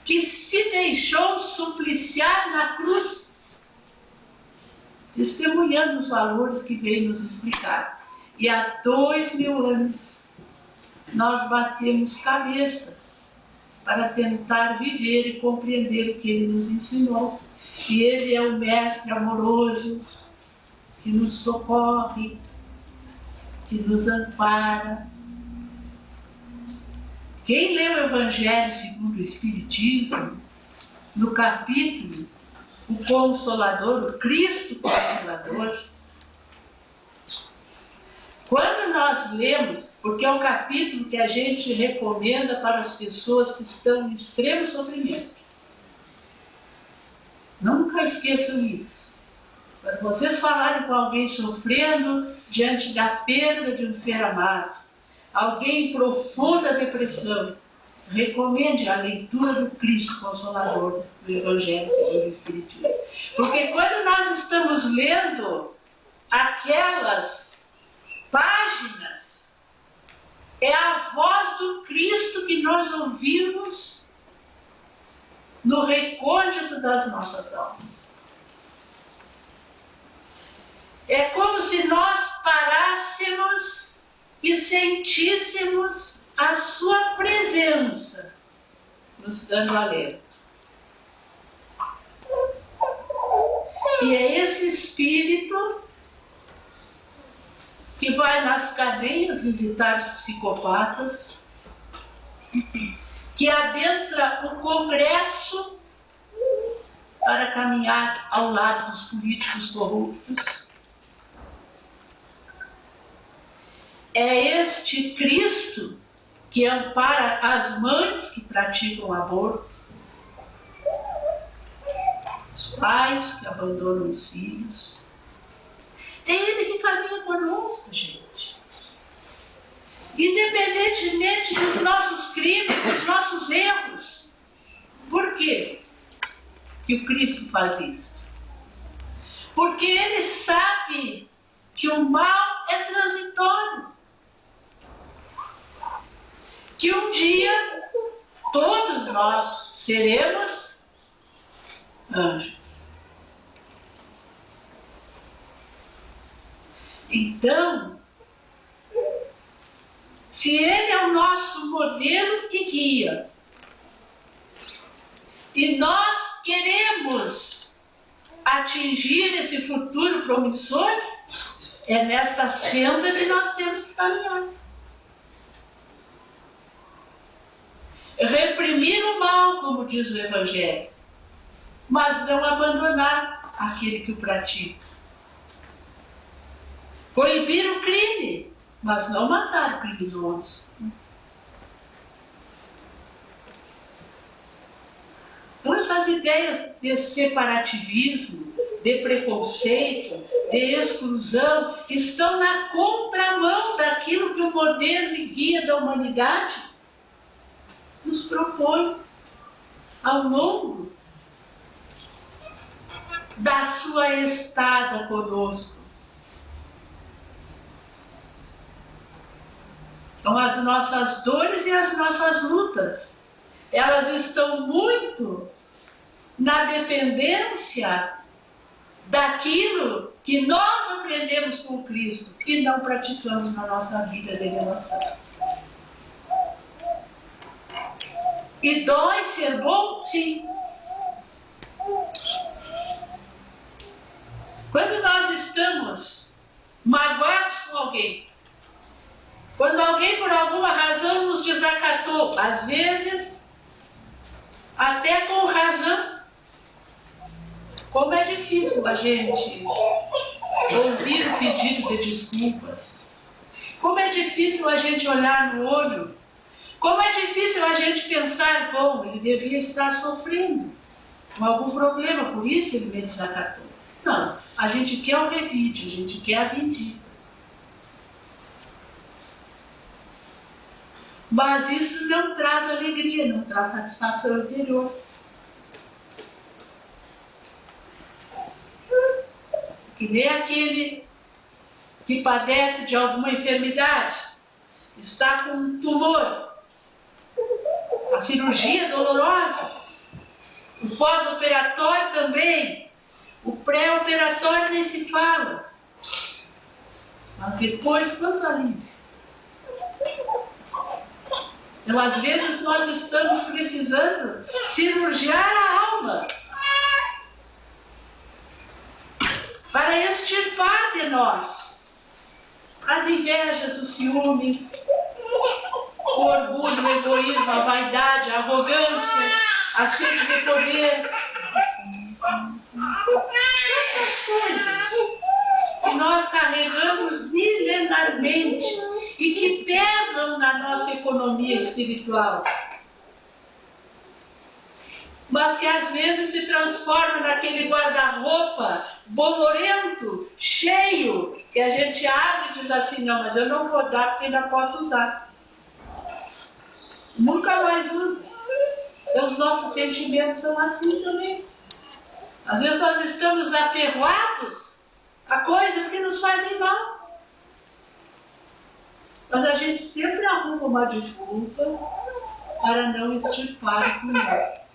que se deixou supliciar na cruz, testemunhando os valores que veio nos explicar. E há 2000 anos nós batemos cabeça para tentar viver e compreender o que ele nos ensinou. E ele é o mestre amoroso que nos socorre, que nos ampara. Quem lê o Evangelho segundo o Espiritismo, no capítulo O Consolador, o Cristo Consolador, quando nós lemos, porque é um capítulo que a gente recomenda para as pessoas que estão em extremo sofrimento. Nunca esqueçam isso. Quando vocês falarem com alguém sofrendo diante da perda de um ser amado, alguém em profunda depressão, recomende a leitura do Cristo Consolador do Evangelho segundo o Espiritismo. Porque quando nós estamos lendo aquelas páginas, é a voz do Cristo que nós ouvimos no recôndito das nossas almas. É como se nós parássemos e sentíssemos a sua presença nos dando alento. E é esse Espírito que vai nas cadeias visitar os psicopatas, que adentra o Congresso para caminhar ao lado dos políticos corruptos. É este Cristo que ampara as mães que praticam aborto, os pais que abandonam os filhos. É ele que caminha conosco, gente. Independentemente dos nossos crimes, dos nossos erros. Por quê que o Cristo faz isso? Porque ele sabe que o mal é transitório. Que um dia todos nós seremos anjos. Então, se ele é o nosso modelo e guia, e nós queremos atingir esse futuro promissor, é nesta senda que nós temos que caminhar. Reprimir o mal, como diz o Evangelho, mas não abandonar aquele que o pratica. Proibir o crime, mas não matar o criminoso. Então essas ideias de separativismo, de preconceito, de exclusão, estão na contramão daquilo que o modelo e guia da humanidade nos propõe ao longo da sua estada conosco. Então, as nossas dores e as nossas lutas, elas estão muito na dependência daquilo que nós aprendemos com Cristo e não praticamos na nossa vida de relação. E dói ser bom? Sim. Quando nós estamos magoados com alguém, quando alguém por alguma razão nos desacatou, às vezes até com razão, como é difícil a gente ouvir o pedido de desculpas, como é difícil a gente olhar no olho, como é difícil a gente pensar, bom, ele devia estar sofrendo com algum problema, por isso ele me desacatou. Não, a gente quer o revide, a gente quer a vindita. Mas isso não traz alegria, não traz satisfação interior. Que nem aquele que padece de alguma enfermidade, está com um tumor, a cirurgia dolorosa, o pós-operatório também, o pré-operatório nem se fala. Mas depois, quanto alívio. Então, às vezes, nós estamos precisando cirurgiar a alma para extirpar de nós as invejas, os ciúmes, o orgulho, o egoísmo, a vaidade, a arrogância, a sede de poder. Tantas coisas que nós carregamos milenarmente e que pesam na nossa economia espiritual, mas que às vezes se transformam naquele guarda-roupa bolorento, cheio, que a gente abre e diz assim, não, mas eu não vou dar porque ainda posso usar. Nunca mais usa. Então os nossos sentimentos são assim também. Às vezes nós estamos aferrados a coisas que nos fazem mal. Mas a gente sempre arruma uma desculpa para não extirpar o mal.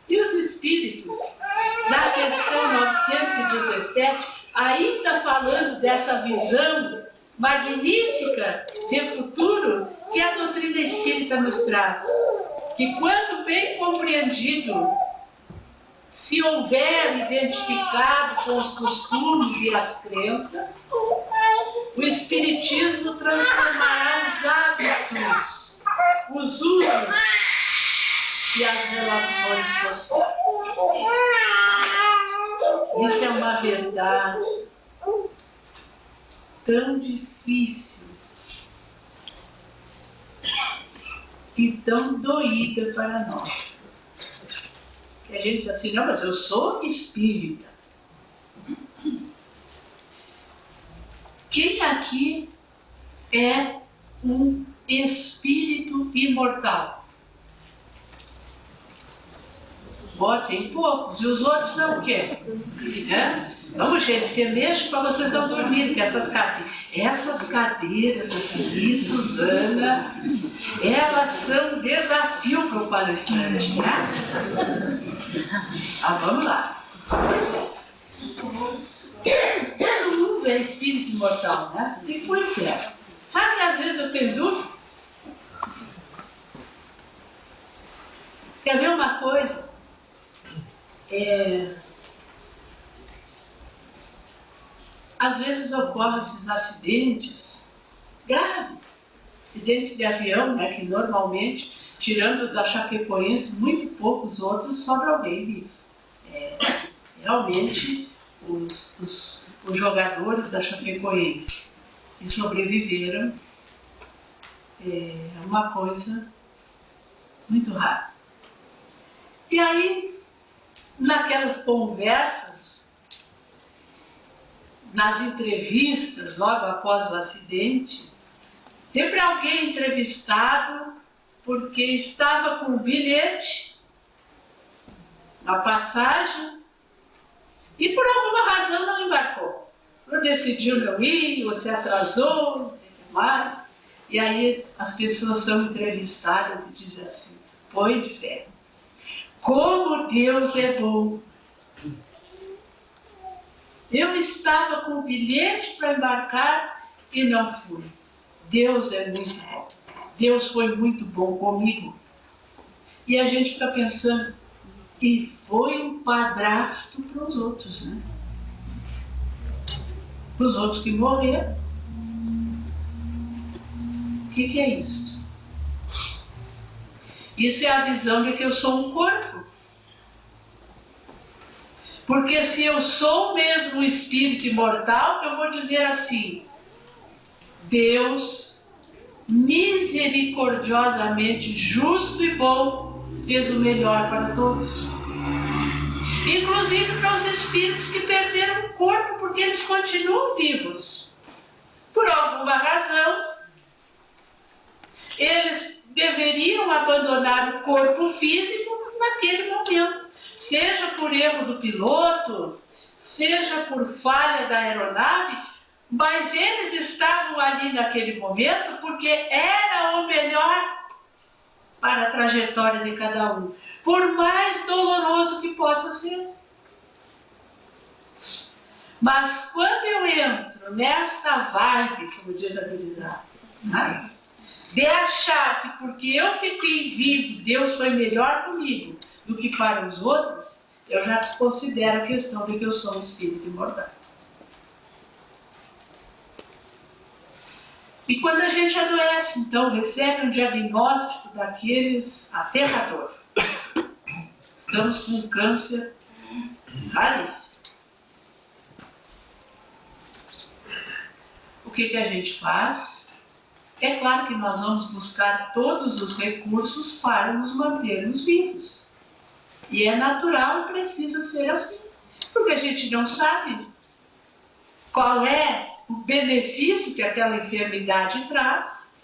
E os espíritos, na questão 917, ainda falando dessa visão magnífica de futuro que a doutrina espírita nos traz, que quando bem compreendido, se houver identificado com os costumes e as crenças, o Espiritismo transformará os hábitos, os usos e as relações sociais. Isso é uma verdade tão difícil e tão doída para nós. Que a gente diz assim, não, mas eu sou espírita. Quem aqui é um espírito imortal? Ó, tem poucos. E os outros são o quê? Vamos, gente, se mexe para vocês não dormirem, que essas cadeiras aqui, Suzana, elas são um desafio para o palestrante, né? Vamos lá. Todo mundo é espírito imortal, né? E pois é. Sabe que às vezes eu tenho dúvida? Quer ver uma coisa? Às vezes ocorrem esses acidentes graves, acidentes de avião, né, que normalmente, tirando da Chapecoense, muito poucos outros sobra alguém vivo. Realmente, os jogadores da Chapecoense que sobreviveram é uma coisa muito rara. E aí, naquelas conversas, nas entrevistas, logo após o acidente, sempre alguém entrevistado porque estava com o bilhete na passagem e por alguma razão não embarcou. Não decidiu não ir, ou se atrasou, não sei o que mais. E aí as pessoas são entrevistadas e dizem assim: pois é, como Deus é bom. Eu estava com o bilhete para embarcar e não fui. Deus é muito bom. Deus foi muito bom comigo. E a gente fica pensando, e foi um padrasto para os outros, né? Para os outros que morreram. O que é isso? Isso é a visão de que eu sou um corpo. Porque se eu sou mesmo um espírito imortal, eu vou dizer assim: Deus, misericordiosamente justo e bom, fez o melhor para todos. Inclusive para os espíritos que perderam o corpo, porque eles continuam vivos. Por alguma razão, eles deveriam abandonar o corpo físico naquele momento. Seja por erro do piloto, seja por falha da aeronave, mas eles estavam ali naquele momento porque era o melhor para a trajetória de cada um, por mais doloroso que possa ser. Mas quando eu entro nesta vibe, como diz a Gurizada, né, de achar que porque eu fiquei vivo, Deus foi melhor comigo do que para os outros, eu já desconsidero a questão de que eu sou um espírito imortal. E quando a gente adoece, então, recebe um diagnóstico daqueles aterrador. Estamos com um câncer raríssimo. O que a gente faz? É claro que nós vamos buscar todos os recursos para nos mantermos vivos. E é natural e precisa ser assim. Porque a gente não sabe qual é o benefício que aquela enfermidade traz.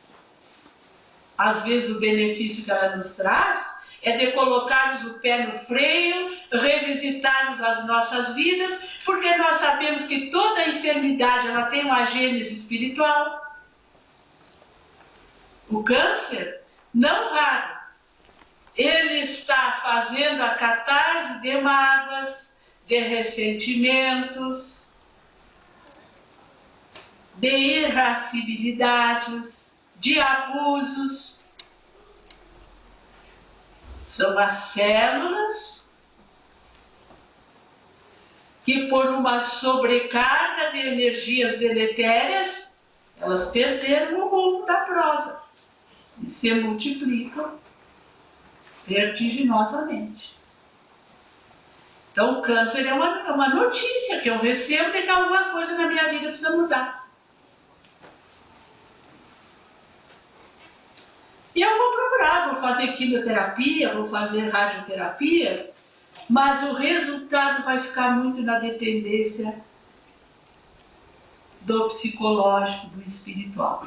Às vezes o benefício que ela nos traz é de colocarmos o pé no freio, revisitarmos as nossas vidas, porque nós sabemos que toda enfermidade ela tem uma gênese espiritual. O câncer, não raro, ele está fazendo a catarse de mágoas, de ressentimentos, de irascibilidades, de abusos. São as células que, por uma sobrecarga de energias deletérias, elas perderam o rumo da prosa e se multiplicam vertiginosamente. Então, o câncer é uma notícia que eu recebo de que alguma coisa na minha vida precisa mudar. E eu vou procurar, vou fazer quimioterapia, vou fazer radioterapia, mas o resultado vai ficar muito na dependência do psicológico, do espiritual.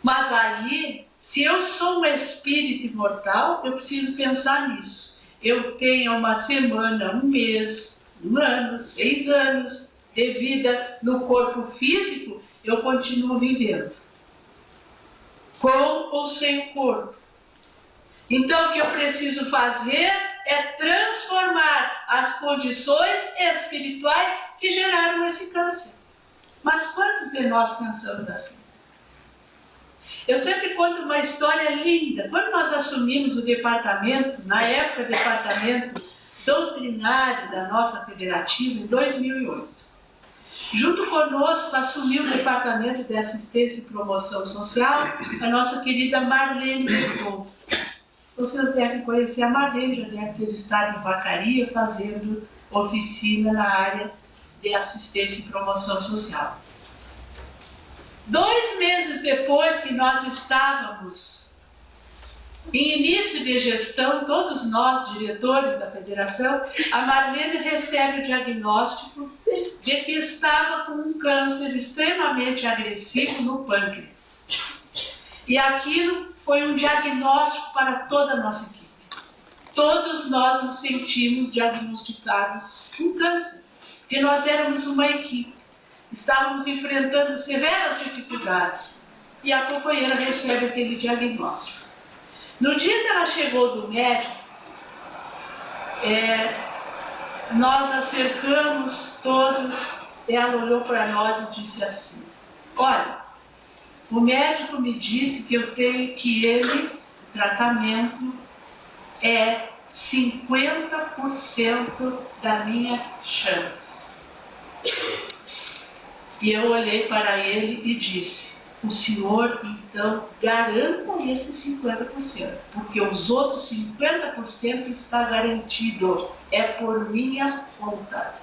Mas aí, se eu sou um espírito imortal, eu preciso pensar nisso. Eu tenho uma semana, um mês, um ano, 6 anos de vida no corpo físico, eu continuo vivendo. Com ou sem o corpo. Então, o que eu preciso fazer é transformar as condições espirituais que geraram esse câncer. Mas quantos de nós pensamos assim? Eu sempre conto uma história linda. Quando nós assumimos o departamento, na época departamento doutrinário da nossa federativa, em 2008, junto conosco assumiu o departamento de assistência e promoção social a nossa querida Marlene Berton. Vocês devem conhecer a Marlene, já deve ter estado em Vacaria fazendo oficina na área de assistência e promoção social. 2 meses depois que nós estávamos em início de gestão, todos nós, diretores da federação, a Marlene recebe o diagnóstico de que estava com um câncer extremamente agressivo no pâncreas. E aquilo foi um diagnóstico para toda a nossa equipe. Todos nós nos sentimos diagnosticados com câncer, porque nós éramos uma equipe, estávamos enfrentando severas dificuldades e a companheira recebe aquele diagnóstico. No dia que ela chegou do médico, nós a cercamos todos, ela olhou para nós e disse assim: olha, o médico me disse que eu tenho que o tratamento é 50% da minha chance. E eu olhei para ele e disse: o senhor, então, garanta esse 50%, porque os outros 50% está garantido, é por minha vontade.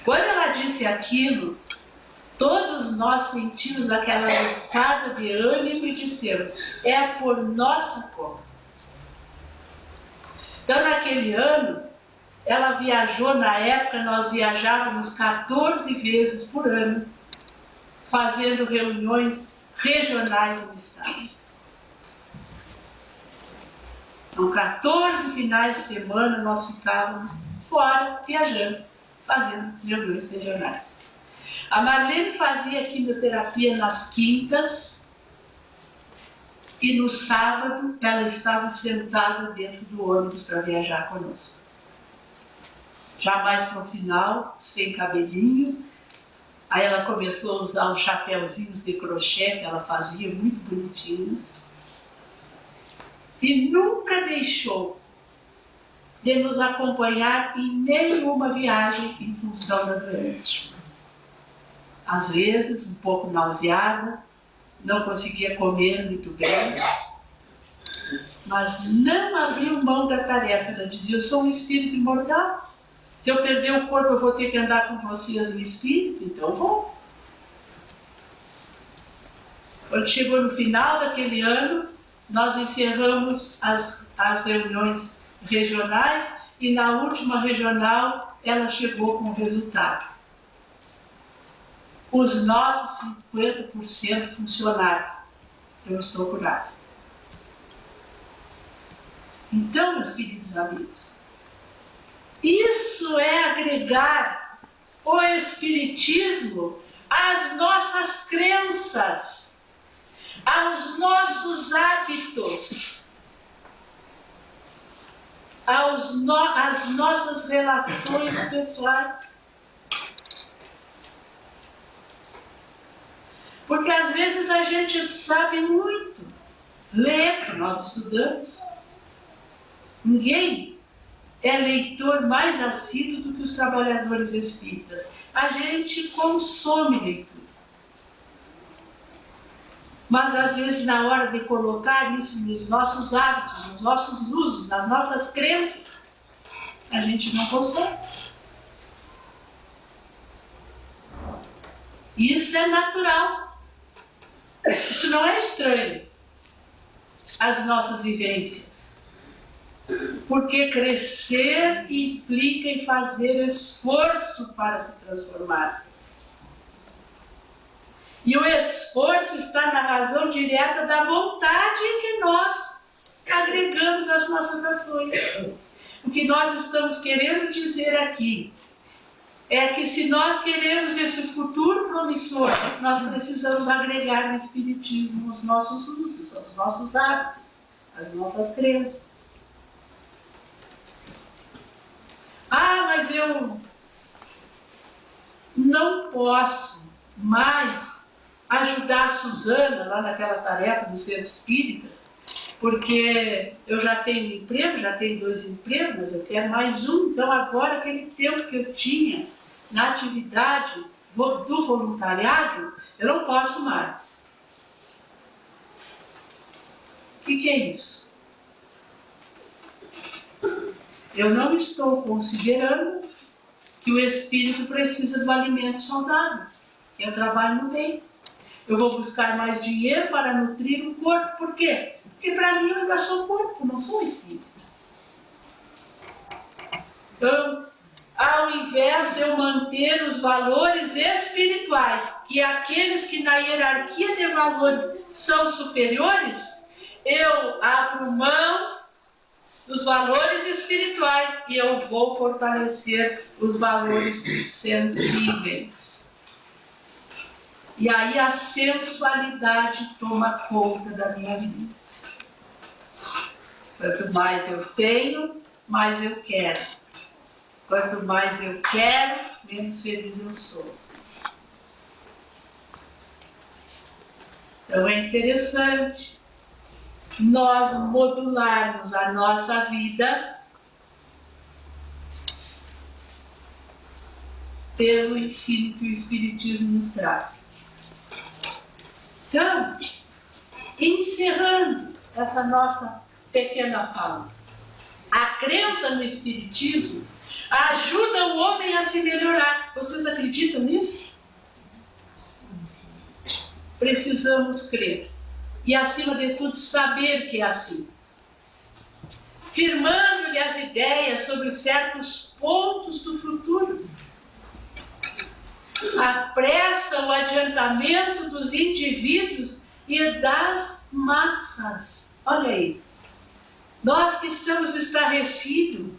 Quando ela disse aquilo, todos nós sentimos aquela botada de ânimo e dissemos: é por nossa conta. Então, naquele ano, ela viajou, na época nós viajávamos 14 vezes por ano, fazendo reuniões regionais no estado. Então, 14 finais de semana nós ficávamos fora, viajando, fazendo reuniões regionais. A Marlene fazia quimioterapia nas quintas e no sábado ela estava sentada dentro do ônibus para viajar conosco. Já mais para o final, sem cabelinho, aí ela começou a usar uns chapéuzinhos de crochê que ela fazia, muito bonitinhos, e nunca deixou de nos acompanhar em nenhuma viagem em função da doença. Às vezes, um pouco nauseada, não conseguia comer muito bem, mas não abriu mão da tarefa. Ela dizia: eu sou um espírito imortal, se eu perder o corpo eu vou ter que andar com vocês em espírito, então eu vou. Quando chegou no final daquele ano, nós encerramos as reuniões regionais e na última regional ela chegou com o resultado. Os nossos 50% funcionaram. Eu estou curado. Então, meus queridos amigos, isso é agregar o Espiritismo às nossas crenças, aos nossos hábitos, às nossas relações pessoais. Porque às vezes a gente sabe muito, lê, que nós estudamos. Ninguém é leitor mais assíduo do que os trabalhadores espíritas. A gente consome leitura. Mas às vezes na hora de colocar isso nos nossos hábitos, nos nossos usos, nas nossas crenças, a gente não consegue. Isso é natural. Isso não é estranho às nossas vivências, porque crescer implica em fazer esforço para se transformar. E o esforço está na razão direta da vontade que nós agregamos às nossas ações. O que nós estamos querendo dizer aqui é que se nós queremos esse futuro promissor, nós precisamos agregar no Espiritismo os nossos usos, os nossos hábitos, as nossas crenças. Ah, mas eu não posso mais ajudar a Suzana lá naquela tarefa do centro espírita, porque eu já tenho emprego, já tenho 2 empregos, mas eu quero mais um. Então agora aquele tempo que eu tinha na atividade do voluntariado, eu não posso mais. O que é isso? Eu não estou considerando que o espírito precisa do alimento saudável. Eu trabalho no bem. Eu vou buscar mais dinheiro para nutrir o corpo. Por quê? Porque para mim eu ainda sou corpo, não sou espírito. Então, ao invés de eu manter os valores espirituais, que aqueles que na hierarquia de valores são superiores, eu abro mão dos valores espirituais e eu vou fortalecer os valores sensíveis. E aí a sensualidade toma conta da minha vida. Quanto mais eu tenho, mais eu quero. Quanto mais eu quero, menos feliz eu sou. Então é interessante nós modularmos a nossa vida pelo ensino que o Espiritismo nos traz. Então, encerrando essa nossa pequena fala, a crença no Espiritismo ajuda o homem a se melhorar. Vocês acreditam nisso? Precisamos crer. E, acima de tudo, saber que é assim. Firmando-lhe as ideias sobre certos pontos do futuro. Apressa o adiantamento dos indivíduos e das massas. Olha aí. Nós que estamos estarrecidos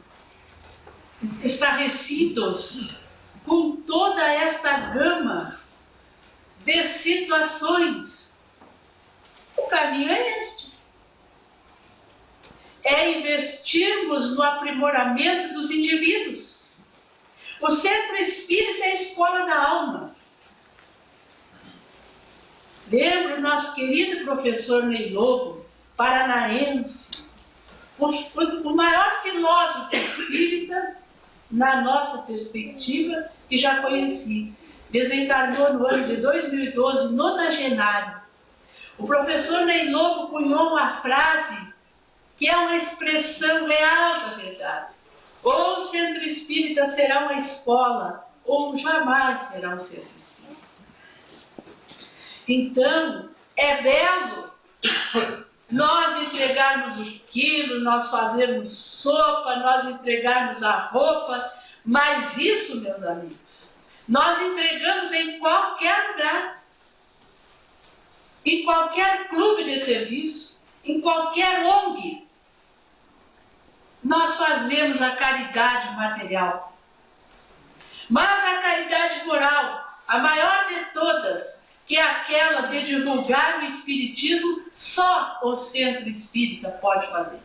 com toda esta gama de situações, o caminho é este. É investirmos no aprimoramento dos indivíduos. O centro espírita é a escola da alma. Lembro o nosso querido professor Ney Lobo, paranaense, o maior filósofo espírita, na nossa perspectiva, que já conheci. Desencarnou no ano de 2012, nonagenário. O professor Ney Lobo cunhou uma frase que é uma expressão real da verdade. Ou o centro espírita será uma escola, ou jamais será um centro espírita. Então, é belo nós entregarmos o quilo, nós fazermos sopa, nós entregarmos a roupa, mas isso, meus amigos, nós entregamos em qualquer lugar, em qualquer clube de serviço, em qualquer ONG. Nós fazemos a caridade material. Mas a caridade moral, a maior de todas, que é aquela de divulgar o Espiritismo, só o Centro Espírita pode fazer.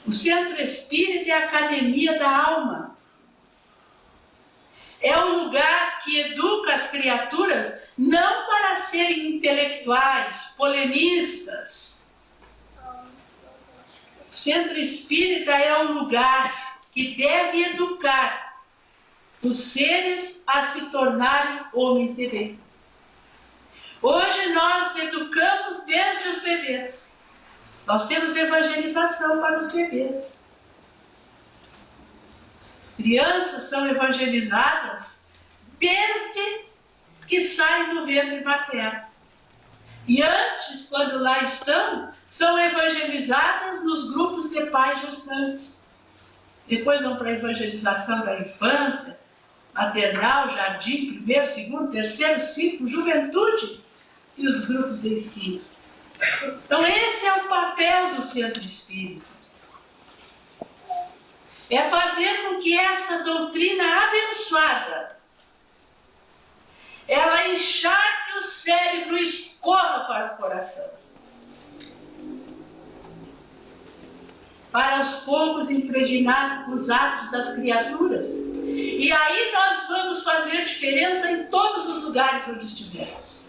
O Centro Espírita é a academia da alma. É um lugar que educa as criaturas não para serem intelectuais, polemistas. O Centro Espírita é um lugar que deve educar os seres a se tornarem homens de bem. Hoje nós educamos desde os bebês. Nós temos evangelização para os bebês. As crianças são evangelizadas desde que saem do ventre materno. E antes, quando lá estão, são evangelizadas nos grupos de pais gestantes. Depois vão para a evangelização da infância, maternal, jardim, primeiro, segundo, terceiro, ciclo, juventude e os grupos de espírito. Então esse é o papel do centro espírita. É fazer com que essa doutrina abençoada, ela encharque o cérebro e escorra para o coração. Para aos poucos impregnar os atos das criaturas. E aí nós vamos fazer diferença em todos os lugares onde estivermos.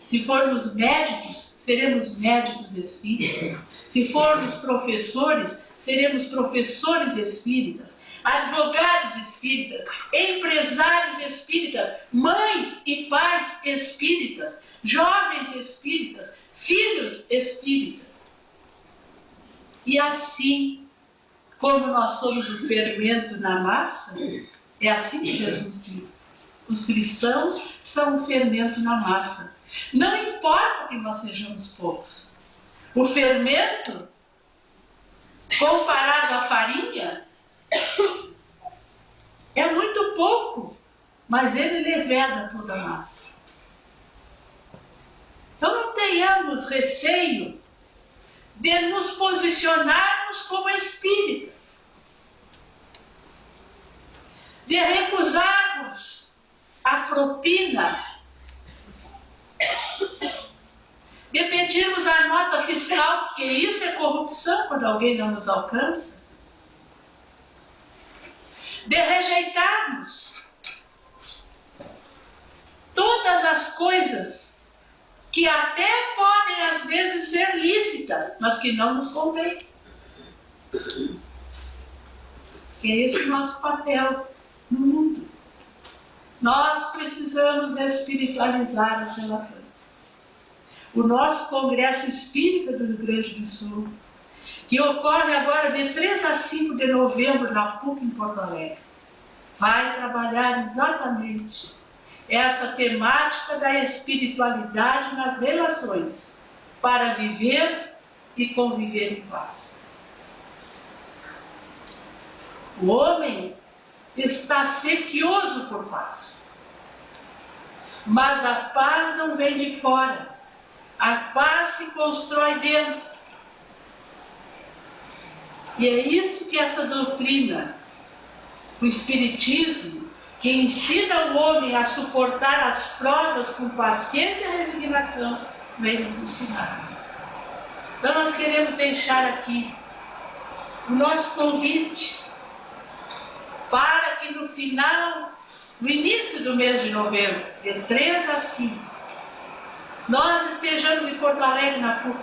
Se formos médicos, seremos médicos espíritas. Se formos professores, seremos professores espíritas. Advogados espíritas, empresários espíritas, mães e pais espíritas, jovens espíritas, filhos espíritas. E assim, como nós somos o fermento na massa, é assim que Jesus diz. Os cristãos são o fermento na massa. Não importa que nós sejamos poucos. O fermento comparado à farinha, é muito pouco, mas ele leveda toda a massa. Então não tenhamos receio de nos posicionarmos como espíritas, de recusarmos a propina, de pedirmos a nota fiscal, porque isso é corrupção quando alguém não nos alcança, de rejeitarmos todas as coisas que até podem às vezes ser lícitas, mas que não nos convém. Que é esse o nosso papel no mundo. Nós precisamos espiritualizar as relações. O nosso Congresso Espírita do Rio Grande do Sul, que ocorre agora de 3 a 5 de novembro na PUC em Porto Alegre, vai trabalhar exatamente essa temática da espiritualidade nas relações, para viver e conviver em paz. O homem está sequioso por paz, mas a paz não vem de fora, a paz se constrói dentro. E é isso que essa doutrina, o Espiritismo, que ensina o homem a suportar as provas com paciência e resignação, vem nos ensinar. Então nós queremos deixar aqui o nosso convite para que no final, no início do mês de novembro, de 3 a 5, nós estejamos em Porto Alegre, na PUC,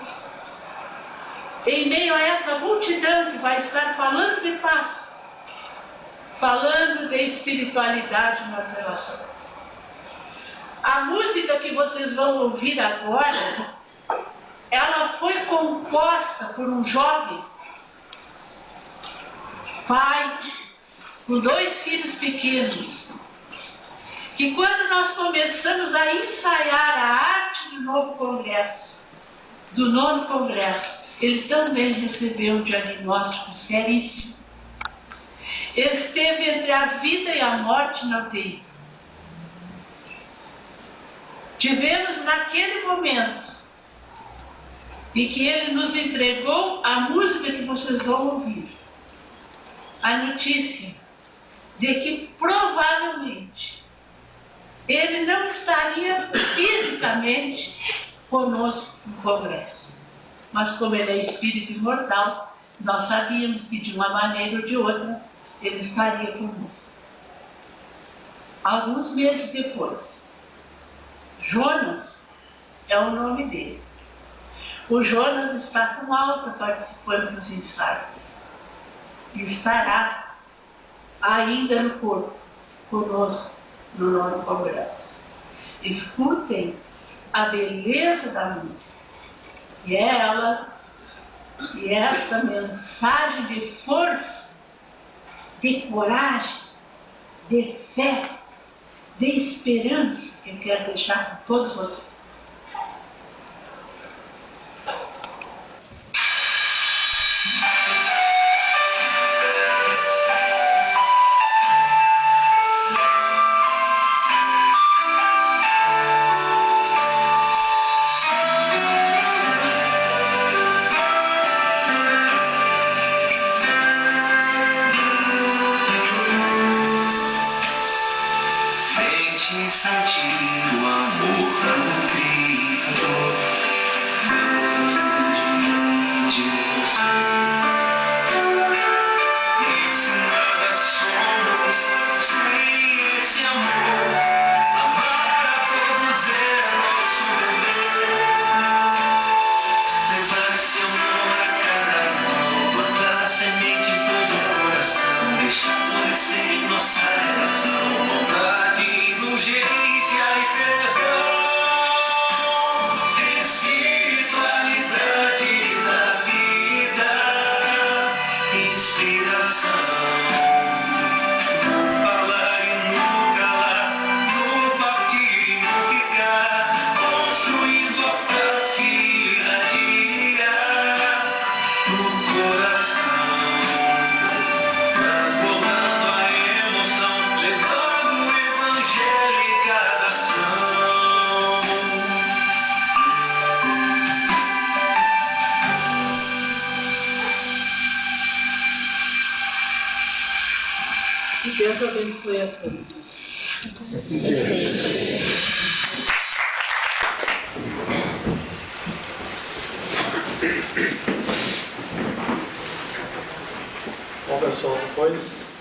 em meio a essa multidão que vai estar falando de paz, falando de espiritualidade nas relações. A música que vocês vão ouvir agora, ela foi composta por um jovem pai com 2 filhos pequenos, que quando nós começamos a ensaiar a arte do novo congresso, do 9º congresso, ele também recebeu um diagnóstico seríssimo. Esteve entre a vida e a morte na UTI. Tivemos naquele momento em que ele nos entregou a música que vocês vão ouvir, a notícia de que provavelmente ele não estaria fisicamente conosco no congresso. Mas como ele é espírito imortal, nós sabíamos que de uma maneira ou de outra ele estaria conosco. Alguns meses depois, Jonas é o nome dele. O Jonas está com alta participando dos ensaios. E estará ainda no corpo, conosco, no 9º congresso. Escutem a beleza da música. E é ela, e esta mensagem de força, de coragem, de fé, de esperança que eu quero deixar com todos vocês. Sentir o amor do Criador dentro de você. E se nada somos sem esse amor, amar a todos é nosso dever. Levar esse amor a cada mão, plantar a semente em todo o coração, deixar florescer em nossa relação, vontade, indulgência e perdão. E Deus abençoe a todos. Bom, pessoal, depois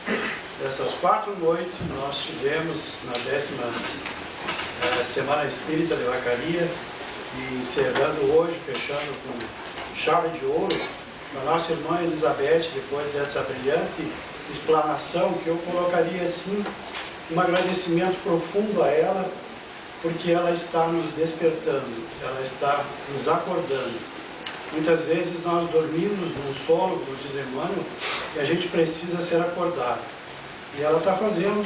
dessas 4 noites que nós tivemos na 10ª Semana Espírita de Vacaria, e encerrando hoje, fechando com chave de ouro, a nossa irmã Elizabeth, depois dessa brilhante explanação, que eu colocaria assim, um agradecimento profundo a ela, porque ela está nos despertando, ela está nos acordando. Muitas vezes nós dormimos num sono, como diz Emmanuel, e a gente precisa ser acordado. E ela está fazendo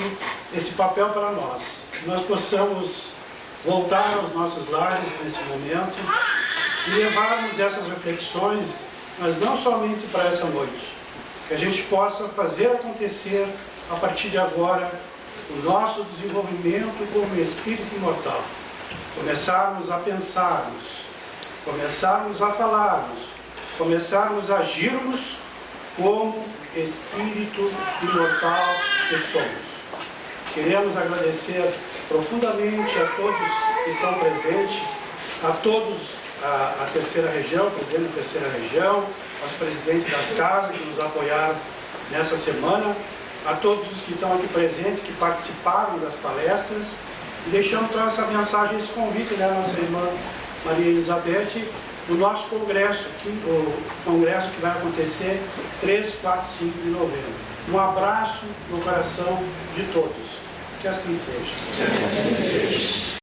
esse papel para nós, que nós possamos voltar aos nossos lares nesse momento e levarmos essas reflexões, mas não somente para essa noite, que a gente possa fazer acontecer a partir de agora o nosso desenvolvimento como espírito imortal, começarmos a pensarmos, começarmos a falarmos, começarmos a agirmos como espírito imortal que somos. Queremos agradecer profundamente a todos que estão presentes, a todos a terceira região, presidente da terceira região, aos presidentes das casas que nos apoiaram nessa semana, a todos os que estão aqui presentes, que participaram das palestras, e deixamos então essa mensagem, esse convite, né, nossa irmã Maria Elizabeth, no nosso congresso, o congresso que vai acontecer 3, 4, 5 de novembro. Um abraço no coração de todos. Que assim seja.